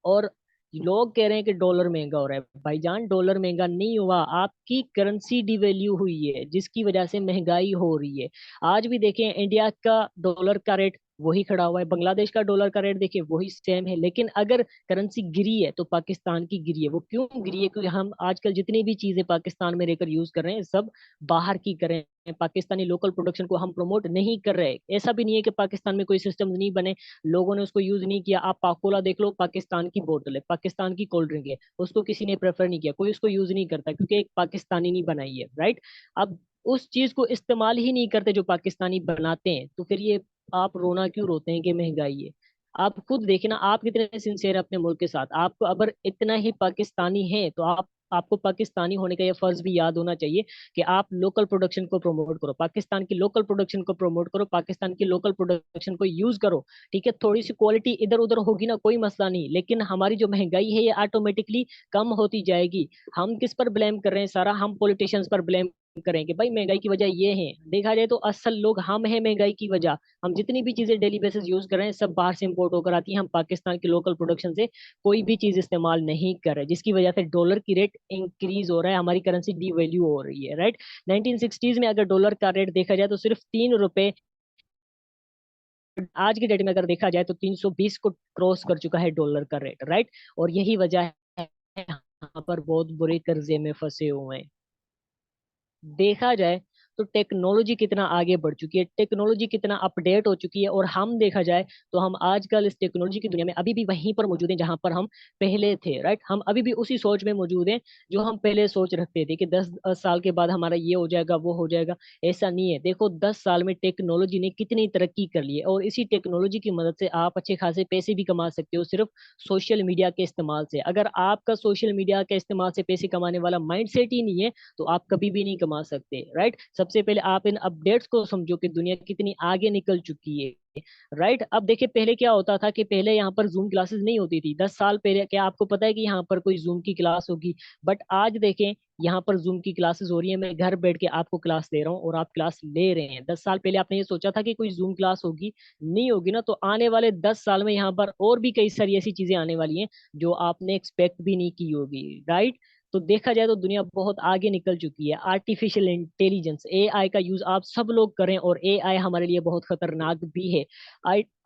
और लोग कह रहे हैं कि डॉलर महंगा हो रहा है। भाईजान, डॉलर महंगा नहीं हुआ, आपकी करेंसी डिवैल्यू हुई है, जिसकी वजह से महंगाई हो रही है। आज भी देखें, इंडिया का डॉलर का रेट वही खड़ा हुआ है, बांग्लादेश का डॉलर का रेट देखिए वही सेम है, लेकिन अगर करेंसी गिरी है तो पाकिस्तान की गिरी है। वो क्यों गिरी है? क्योंकि हम आजकल जितनी भी चीजें पाकिस्तान में रहकर यूज कर रहे हैं, सब बाहर की कर रहे हैं। पाकिस्तानी लोकल प्रोडक्शन को हम प्रमोट नहीं कर रहे। ऐसा भी नहीं है कि पाकिस्तान में कोई सिस्टम नहीं बने, लोगों ने उसको यूज नहीं किया। आप पाकोला देख लो, पाकिस्तान की बोतल है, पाकिस्तान की कोल्ड ड्रिंक है, उसको किसी ने प्रेफर नहीं किया, कोई उसको यूज नहीं करता, क्योंकि एक पाकिस्तानी नहीं बनाई है। राइट, अब उस चीज को इस्तेमाल ही नहीं करते जो पाकिस्तानी बनाते हैं, तो फिर ये आप रोना क्यों रोते हैं कि महंगाई है? आप खुद देखिए ना, आप कितने सिंसियर है अपने मुल्क के साथ। आपको अगर इतना ही पाकिस्तानी है, तो आपको पाकिस्तानी होने का ये फर्ज भी याद होना चाहिए कि आप लोकल प्रोडक्शन को प्रमोट करो, पाकिस्तान की लोकल प्रोडक्शन को प्रमोट करो, पाकिस्तान की लोकल प्रोडक्शन को यूज करो। ठीक है, थोड़ी सी क्वालिटी इधर उधर होगी ना, कोई मसला नहीं, लेकिन हमारी जो महंगाई है, ये ऑटोमेटिकली कम होती जाएगी। हम किस पर ब्लेम कर रहे हैं? सारा हम पॉलिटिशियंस पर ब्लेम करें कि भाई महंगाई की वजह ये है। देखा जाए तो असल लोग हम हैं महंगाई की वजह। हम जितनी भी चीजें डेली बेसिस यूज कर रहे हैं, सब बाहर से इंपोर्ट होकर आती हैं। हम पाकिस्तान की लोकल प्रोडक्शन से कोई भी चीज इस्तेमाल नहीं कर रहे, जिसकी वजह से डॉलर की रेट इंक्रीज हो रहा है, हमारी करेंसी डी वैल्यू हो रही है। राइट, 1960s में अगर डॉलर का रेट देखा जाए तो सिर्फ 3 रुपए, आज की डेट में अगर देखा जाए तो 320 को क्रॉस कर चुका है डॉलर का रेट। राइट, और यही वजह है यहाँ पर बहुत बुरे कर्जे में फंसे हुए हैं। देखा जाए तो टेक्नोलॉजी कितना आगे बढ़ चुकी है, टेक्नोलॉजी कितना अपडेट हो चुकी है, और हम देखा जाए तो हम आजकल इस टेक्नोलॉजी की दुनिया में अभी भी वहीं पर मौजूद हैं जहां पर हम पहले थे। राइट, हम अभी भी उसी सोच में मौजूद हैं जो हम पहले सोच रखते थे कि 10 साल के बाद हमारा ये हो जाएगा, वो हो जाएगा। ऐसा नहीं है। देखो, 10 साल में टेक्नोलॉजी ने कितनी तरक्की कर ली है, और इसी टेक्नोलॉजी की मदद से आप अच्छे खासे पैसे भी कमा सकते हो, सिर्फ सोशल मीडिया के इस्तेमाल से। अगर आपका सोशल मीडिया के इस्तेमाल से पैसे कमाने वाला माइंडसेट ही नहीं है, तो आप कभी भी नहीं कमा सकते। राइट, सबसे पहले आप इन अपडेट्स को समझो कि दुनिया कितनी आगे निकल चुकी है। राइट, अब देखिए, पहले क्या होता था कि पहले यहाँ पर जूम क्लासेस नहीं होती थी। 10 साल पहले क्या आपको पता है कि यहाँ पर कोई जूम की क्लास होगी? बट आज देखें, यहाँ पर जूम की क्लासेस हो रही है, मैं घर बैठ के आपको क्लास दे रहा हूँ और आप क्लास ले रहे हैं। 10 साल पहले आपने ये सोचा था कि कोई जूम क्लास होगी? नहीं होगी ना। तो आने वाले 10 साल में यहाँ पर और भी कई सारी ऐसी चीजें आने वाली हैं जो आपने एक्सपेक्ट भी नहीं की होगी। राइट, तो देखा जाए तो दुनिया बहुत आगे निकल चुकी है। आर्टिफिशियल इंटेलिजेंस, एआई का यूज आप सब लोग करें, और एआई हमारे लिए बहुत खतरनाक भी है।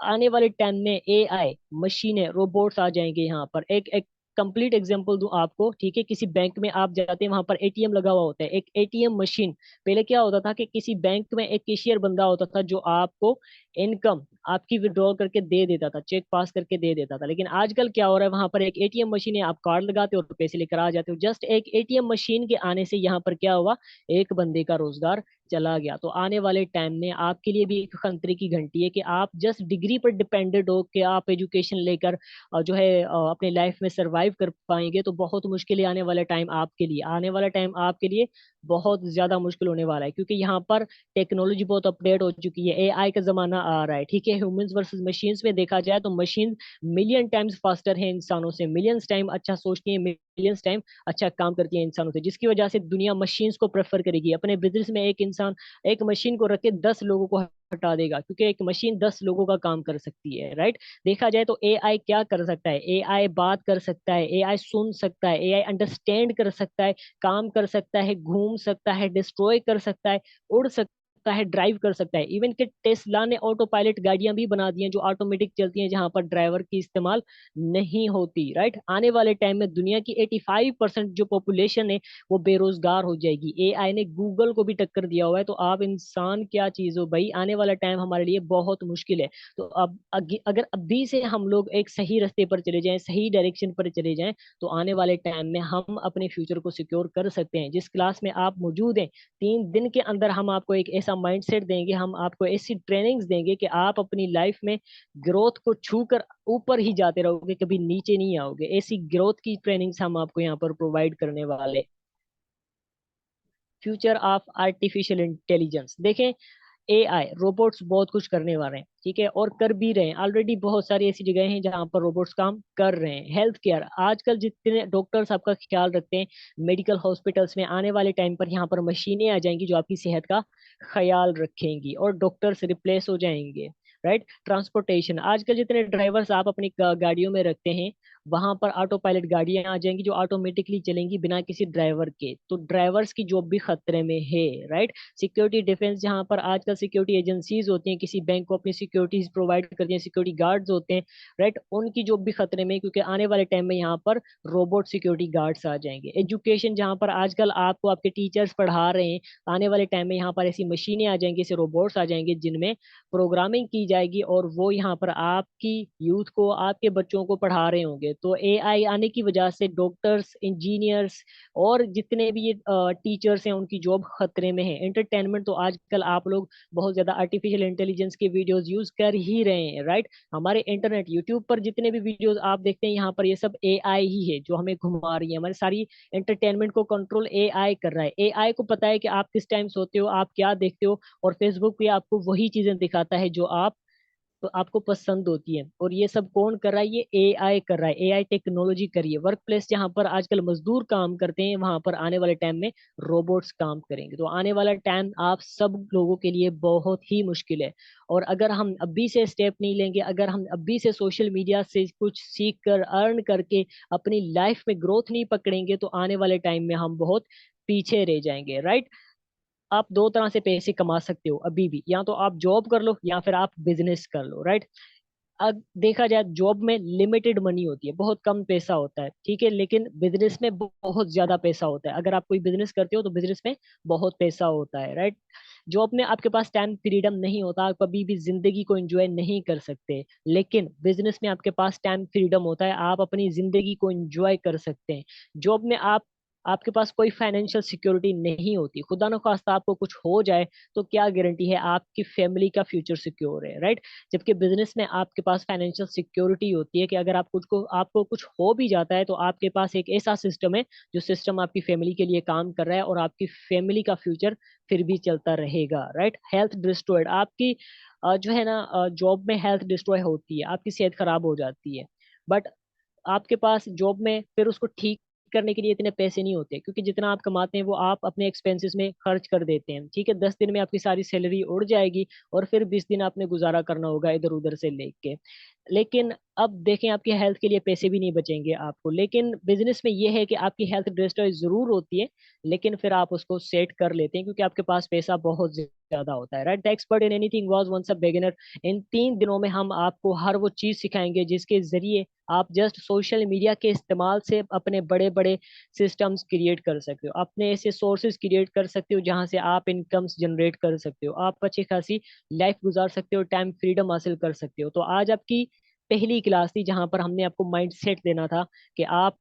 आने वाले टाइम में एआई मशीनें, रोबोट्स आ जाएंगे यहाँ पर। एक कंप्लीट एग्जांपल दूं आपको। ठीक है, किसी बैंक में आप जाते हैं, वहां पर एटीएम लगा हुआ होता है, एक एटीएम मशीन। पहले क्या होता था कि किसी बैंक में एक कैशियर बंदा होता था जो आपको इनकम आपकी विड्रॉ करके दे देता था, चेक पास करके दे देता था। लेकिन आजकल क्या हो रहा है, वहां पर एक एटीएम मशीन है, आप कार्ड लगाते हो और पैसे लेकर आ जाते हो। जस्ट एक एटीएम मशीन के आने से यहाँ पर क्या हुआ, एक बंदे का रोजगार चला गया। तो आने वाले टाइम में आपके लिए भी एक खतरे की घंटी है कि आप जस्ट डिग्री पर डिपेंडेंट हो कि आप एजुकेशन लेकर जो है अपने लाइफ में सरवाइव कर पाएंगे, तो बहुत मुश्किल है आने वाला टाइम आपके लिए। आने वाला टाइम आपके लिए बहुत ज्यादा मुश्किल होने वाला है, क्योंकि यहाँ पर टेक्नोलॉजी बहुत अपडेट हो चुकी है, एआई का जमाना आ रहा है। ठीक है, ह्यूमंस वर्सेस मशीन्स में देखा जाए तो मशीन मिलियन टाइम्स फास्टर है इंसानों से, मिलियंस टाइम अच्छा सोचती है, मिलियंस टाइम अच्छा काम करती है इंसानों से, जिसकी वजह से दुनिया मशीन्स को प्रेफर करेगी। अपने बिजनेस में एक इंसान एक मशीन को रख के 10 लोगों को हटा देगा, क्योंकि एक मशीन 10 लोगों का काम कर सकती है, राइट। देखा जाए तो एआई क्या कर सकता है, एआई बात कर सकता है, एआई सुन सकता है, एआई अंडरस्टैंड कर सकता है, काम कर सकता है, घूम सकता है, डिस्ट्रॉय कर सकता है, उड़ सकता है, ड्राइव कर सकता है। इवन कि टेस्ला ने ऑटो पायलट गाड़ियां भी बना दी हैं जो ऑटोमेटिक चलती हैं, जहां पर ड्राइवर की इस्तेमाल नहीं होती, राइट। आने वाले टाइम में दुनिया की 85% जो पॉपुलेशन है वो बेरोजगार हो जाएगी। एआई ने गूगल को भी टक्कर दिया हुआ है, तो आप इंसान क्या चीज हो भाई। आने वाला टाइम हमारे लिए बहुत मुश्किल है। तो अब अगर अभी से हम लोग एक सही रास्ते पर चले जाएं, सही डायरेक्शन पर चले जाएं, तो आने वाले टाइम में हम अपने फ्यूचर को सिक्योर कर सकते हैं। जिस क्लास में आप मौजूद हैं, 3 दिन के अंदर हम आपको एक ऐसा माइंडसेट देंगे, हम आपको ऐसी ट्रेनिंग्स देंगे कि आप अपनी लाइफ में ग्रोथ को छू कर ऊपर ही जाते रहोगे, कभी नीचे नहीं आओगे। ऐसी ग्रोथ की ट्रेनिंग्स हम आपको यहाँ पर प्रोवाइड करने वाले। फ्यूचर ऑफ आर्टिफिशियल इंटेलिजेंस देखें, एआई रोबोट्स बहुत कुछ करने वाले हैं, ठीक है, और कर भी रहे हैं। ऑलरेडी बहुत सारी ऐसी जगह हैं जहां पर रोबोट्स काम कर रहे हैं। हेल्थ केयर, आजकल जितने डॉक्टर्स आपका ख्याल रखते हैं मेडिकल हॉस्पिटल्स में, आने वाले टाइम पर यहाँ पर मशीनें आ जाएंगी जो आपकी सेहत का ख्याल रखेंगी और डॉक्टर्स रिप्लेस हो जाएंगे, राइट। ट्रांसपोर्टेशन, आजकल जितने ड्राइवर्स आप अपनी गाड़ियों में रखते हैं, वहां पर ऑटो पायलट गाड़ियां आ जाएंगी जो ऑटोमेटिकली चलेंगी बिना किसी ड्राइवर के, तो ड्राइवर्स की जॉब भी खतरे में है, राइट। सिक्योरिटी डिफेंस, जहां पर आजकल सिक्योरिटी एजेंसीज होती हैं, किसी बैंक को अपनी सिक्योरिटीज प्रोवाइड करती हैं, सिक्योरिटी गार्ड्स होते हैं, राइट, उनकी जॉब भी खतरे में है, क्योंकि आने वाले टाइम में यहाँ पर रोबोट सिक्योरिटी गार्ड्स आ जाएंगे। एजुकेशन, जहाँ पर आजकल आपको आपके टीचर्स पढ़ा रहे हैं, आने वाले टाइम में यहाँ पर ऐसी मशीनें आ जाएंगी, ऐसे रोबोट्स आ जाएंगे जिनमें प्रोग्रामिंग की जाएगी, और वो यहाँ पर आपकी यूथ को, आपके बच्चों को पढ़ा रहे होंगे। तो एआई आने की वजह से डॉक्टर्स, इंजीनियर्स और जितने भी ये टीचर्स हैं उनकी जॉब खतरे में है। एंटरटेनमेंट, तो आजकल आप लोग बहुत ज्यादा आर्टिफिशियल इंटेलिजेंस के वीडियोस यूज कर ही रहे हैं, राइट। हमारे इंटरनेट यूट्यूब पर जितने भी वीडियोस आप देखते हैं, यहाँ पर ये सब एआई ही है जो हमें घुमा रही है। हमारी सारी एंटरटेनमेंट को कंट्रोल एआई कर रहा है। एआई को पता है कि आप किस टाइम सोते हो, आप क्या देखते हो, और फेसबुक पे आपको वही चीजें दिखाता है जो आप, तो आपको पसंद होती है। और ये सब कौन कर रहा है, ये एआई कर रहा है, एआई टेक्नोलॉजी कर रही है। वर्क प्लेस जहाँ पर आजकल मजदूर काम करते हैं, वहां पर आने वाले टाइम में रोबोट्स काम करेंगे। तो आने वाला टाइम आप सब लोगों के लिए बहुत ही मुश्किल है। और अगर हम अभी से स्टेप नहीं लेंगे, अगर हम अभी से सोशल मीडिया से कुछ सीख कर अर्न करके अपनी लाइफ में ग्रोथ नहीं पकड़ेंगे, तो आने वाले टाइम में हम बहुत पीछे रह जाएंगे, राइट। आप दो तरह से पैसे कमा सकते हो अभी भी, या तो आप जॉब कर लो या फिर आप बिजनेस कर लो, राइट। अब देखा जाए जॉब में लिमिटेड मनी होती है, बहुत कम पैसा होता है, ठीक है, लेकिन बिजनेस में बहुत ज्यादा पैसा होता है। अगर आप कोई बिजनेस करते हो तो बिजनेस में बहुत पैसा होता है, राइट। जॉब में आपके पास टाइम फ्रीडम नहीं होता, आप कभी भी जिंदगी को एंजॉय नहीं कर सकते, लेकिन बिजनेस में आपके पास टाइम फ्रीडम होता है, आप अपनी जिंदगी को एंजॉय कर सकते हैं। जॉब में आपके पास कोई फाइनेंशियल सिक्योरिटी नहीं होती, खुदा न खास्ता आपको कुछ हो जाए तो क्या गारंटी है आपकी फैमिली का फ्यूचर सिक्योर है, राइट। जबकि बिजनेस में आपके पास फाइनेंशियल सिक्योरिटी होती है कि अगर आपको कुछ हो भी जाता है तो आपके पास एक ऐसा सिस्टम है जो सिस्टम आपकी फैमिली के लिए काम कर रहा है, और आपकी फैमिली का फ्यूचर फिर भी चलता रहेगा, राइट। हेल्थ डिस्ट्रॉयड, आपकी जो है ना जॉब में हेल्थ डिस्ट्रॉय होती है, आपकी सेहत खराब हो जाती है, बट आपके पास जॉब में फिर उसको ठीक करने के लिए इतने पैसे नहीं होते, क्योंकि जितना आप कमाते हैं वो आप अपने एक्सपेंसेस में खर्च कर देते हैं, ठीक है। 10 दिन में आपकी सारी सैलरी उड़ जाएगी, और फिर 20 दिन आपने गुजारा करना होगा इधर उधर से लेके। लेकिन अब देखें, आपकी हेल्थ के लिए पैसे भी नहीं बचेंगे आपको। लेकिन बिजनेस में ये है कि आपकी हेल्थ डिस्ट्रॉय जरूर होती है, लेकिन फिर आप उसको सेट कर लेते हैं क्योंकि आपके पास पैसा बहुत ज्यादा होता है, right. The expert in anything was once a beginner. इन 3 दिनों में हम आपको हर वो चीज सिखाएंगे जिसके जरिए आप जस्ट सोशल मीडिया के इस्तेमाल से अपने बड़े बड़े सिस्टम्स क्रिएट कर सकते हो, अपने ऐसे सोर्सेज क्रिएट कर सकते हो जहां से आप इनकम्स जनरेट कर सकते हो, आप अच्छी खासी लाइफ गुजार सकते हो, टाइम फ्रीडम हासिल कर सकते हो। तो आज आपकी पहली क्लास थी जहां पर हमने आपको माइंड सेट देना था कि आप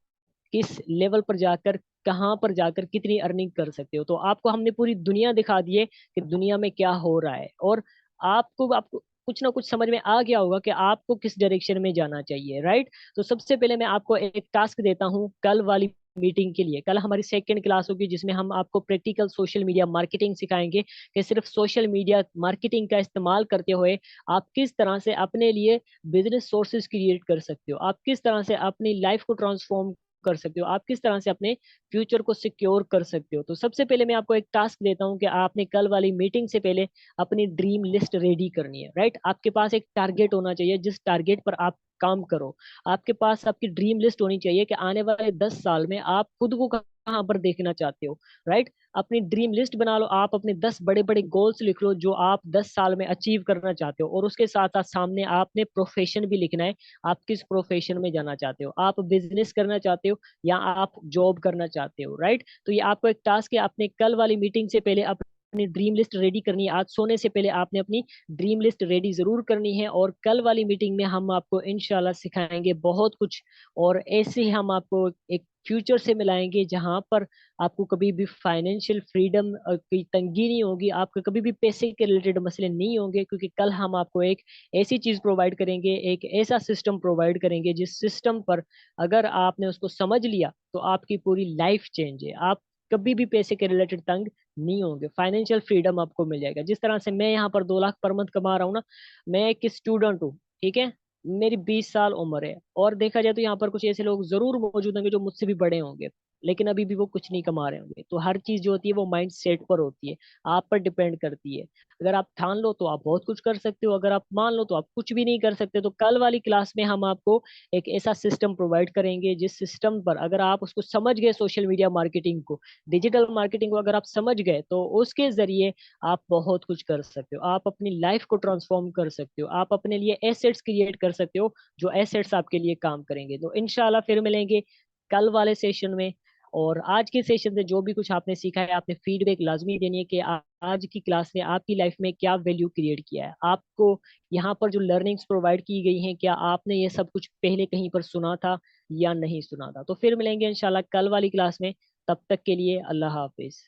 किस लेवल पर जाकर, कहाँ पर जाकर कितनी अर्निंग कर सकते हो। तो आपको हमने पूरी दुनिया दिखा दी है कि दुनिया में क्या हो रहा है, और आपको आपको कुछ ना कुछ समझ में आ गया होगा कि आपको किस डायरेक्शन में जाना चाहिए, राइट। तो सबसे पहले मैं आपको एक टास्क देता हूँ, कल वाली मीटिंग के लिए। कल हमारी सेकंड क्लास होगी जिसमें हम आपको प्रैक्टिकल सोशल मीडिया मार्केटिंग सिखाएंगे कि सिर्फ सोशल मीडिया मार्केटिंग का इस्तेमाल करते हुए आप किस तरह से अपने लिए बिजनेस सोर्सेज क्रिएट कर सकते हो, आप किस तरह से अपनी लाइफ को ट्रांसफॉर्म कर सकते हो, आप किस तरह से अपने फ्यूचर को सिक्योर कर सकते हो। तो सबसे पहले मैं आपको एक टास्क देता हूं कि आपने कल वाली मीटिंग से पहले अपनी ड्रीम लिस्ट रेडी करनी है, राइट। आपके पास एक टारगेट होना चाहिए जिस टारगेट पर आप काम करो। आपके पास आपकी ड्रीम लिस्ट होनी चाहिए कि आने वाले 10 साल में आप खुद को कहाँ पर देखना चाहते हो, राइट। अपनी ड्रीम लिस्ट बना लो, आप अपने 10 बड़े बड़े गोल्स लिख लो जो आप 10 साल में अचीव करना चाहते हो, और उसके साथ साथ सामने आपने प्रोफेशन भी लिखना है। आप किस प्रोफेशन में जाना चाहते हो, आप बिजनेस करना चाहते हो या आप जॉब करना चाहते हो, राइट। तो ये आपको एक टास्क है, आपने कल वाली मीटिंग से पहले अपनी ड्रीम लिस्ट रेडी करनी है। आज सोने से पहले आपने अपनी ड्रीम लिस्ट रेडी जरूर करनी है, और कल वाली मीटिंग में हम आपको इंशाल्लाह सिखाएंगे बहुत कुछ, और ऐसे ही हम आपको एक फ्यूचर से मिलाएंगे जहां पर आपको कभी भी फाइनेंशियल फ्रीडम की तंगी नहीं होगी, आपको कभी भी पैसे के रिलेटेड मसले नहीं होंगे, क्योंकि कल हम आपको एक ऐसी चीज प्रोवाइड करेंगे, एक ऐसा सिस्टम प्रोवाइड करेंगे जिस सिस्टम पर अगर आपने उसको समझ लिया तो आपकी पूरी लाइफ चेंज है। आप कभी भी पैसे के रिलेटेड तंग नहीं होंगे, फाइनेंशियल फ्रीडम आपको मिल जाएगा। जिस तरह से मैं यहाँ पर 2 लाख पर मंथ कमा रहा हूँ ना, मैं एक स्टूडेंट हूँ, ठीक है। मेरी 20 साल उम्र है, और देखा जाए तो यहाँ पर कुछ ऐसे लोग जरूर मौजूद होंगे जो मुझसे भी बड़े होंगे, लेकिन अभी भी वो कुछ नहीं कमा रहे होंगे। तो हर चीज जो होती है वो माइंड सेट पर होती है, आप पर डिपेंड करती है। अगर आप ठान लो तो आप बहुत कुछ कर सकते हो, अगर आप मान लो तो आप कुछ भी नहीं कर सकते। तो कल वाली क्लास में हम आपको एक ऐसा सिस्टम प्रोवाइड करेंगे जिस सिस्टम पर अगर आप उसको समझ गए, सोशल मीडिया मार्केटिंग को, डिजिटल मार्केटिंग को अगर आप समझ गए तो उसके जरिए आप बहुत कुछ कर सकते हो, आप अपनी लाइफ को ट्रांसफॉर्म कर सकते हो, आप अपने लिए एसेट्स क्रिएट कर सकते हो जो एसेट्स आपके लिए काम करेंगे। तो इंशाल्लाह फिर मिलेंगे कल वाले सेशन में। और आज के सेशन से जो भी कुछ आपने सीखा है, आपने फीडबैक लाजमी देनी है कि आज की क्लास ने आपकी लाइफ में क्या वैल्यू क्रिएट किया है। आपको यहाँ पर जो लर्निंग्स प्रोवाइड की गई हैं, क्या आपने ये सब कुछ पहले कहीं पर सुना था या नहीं सुना था। तो फिर मिलेंगे इंशाल्लाह कल वाली क्लास में, तब तक के लिए अल्लाह हाफिज।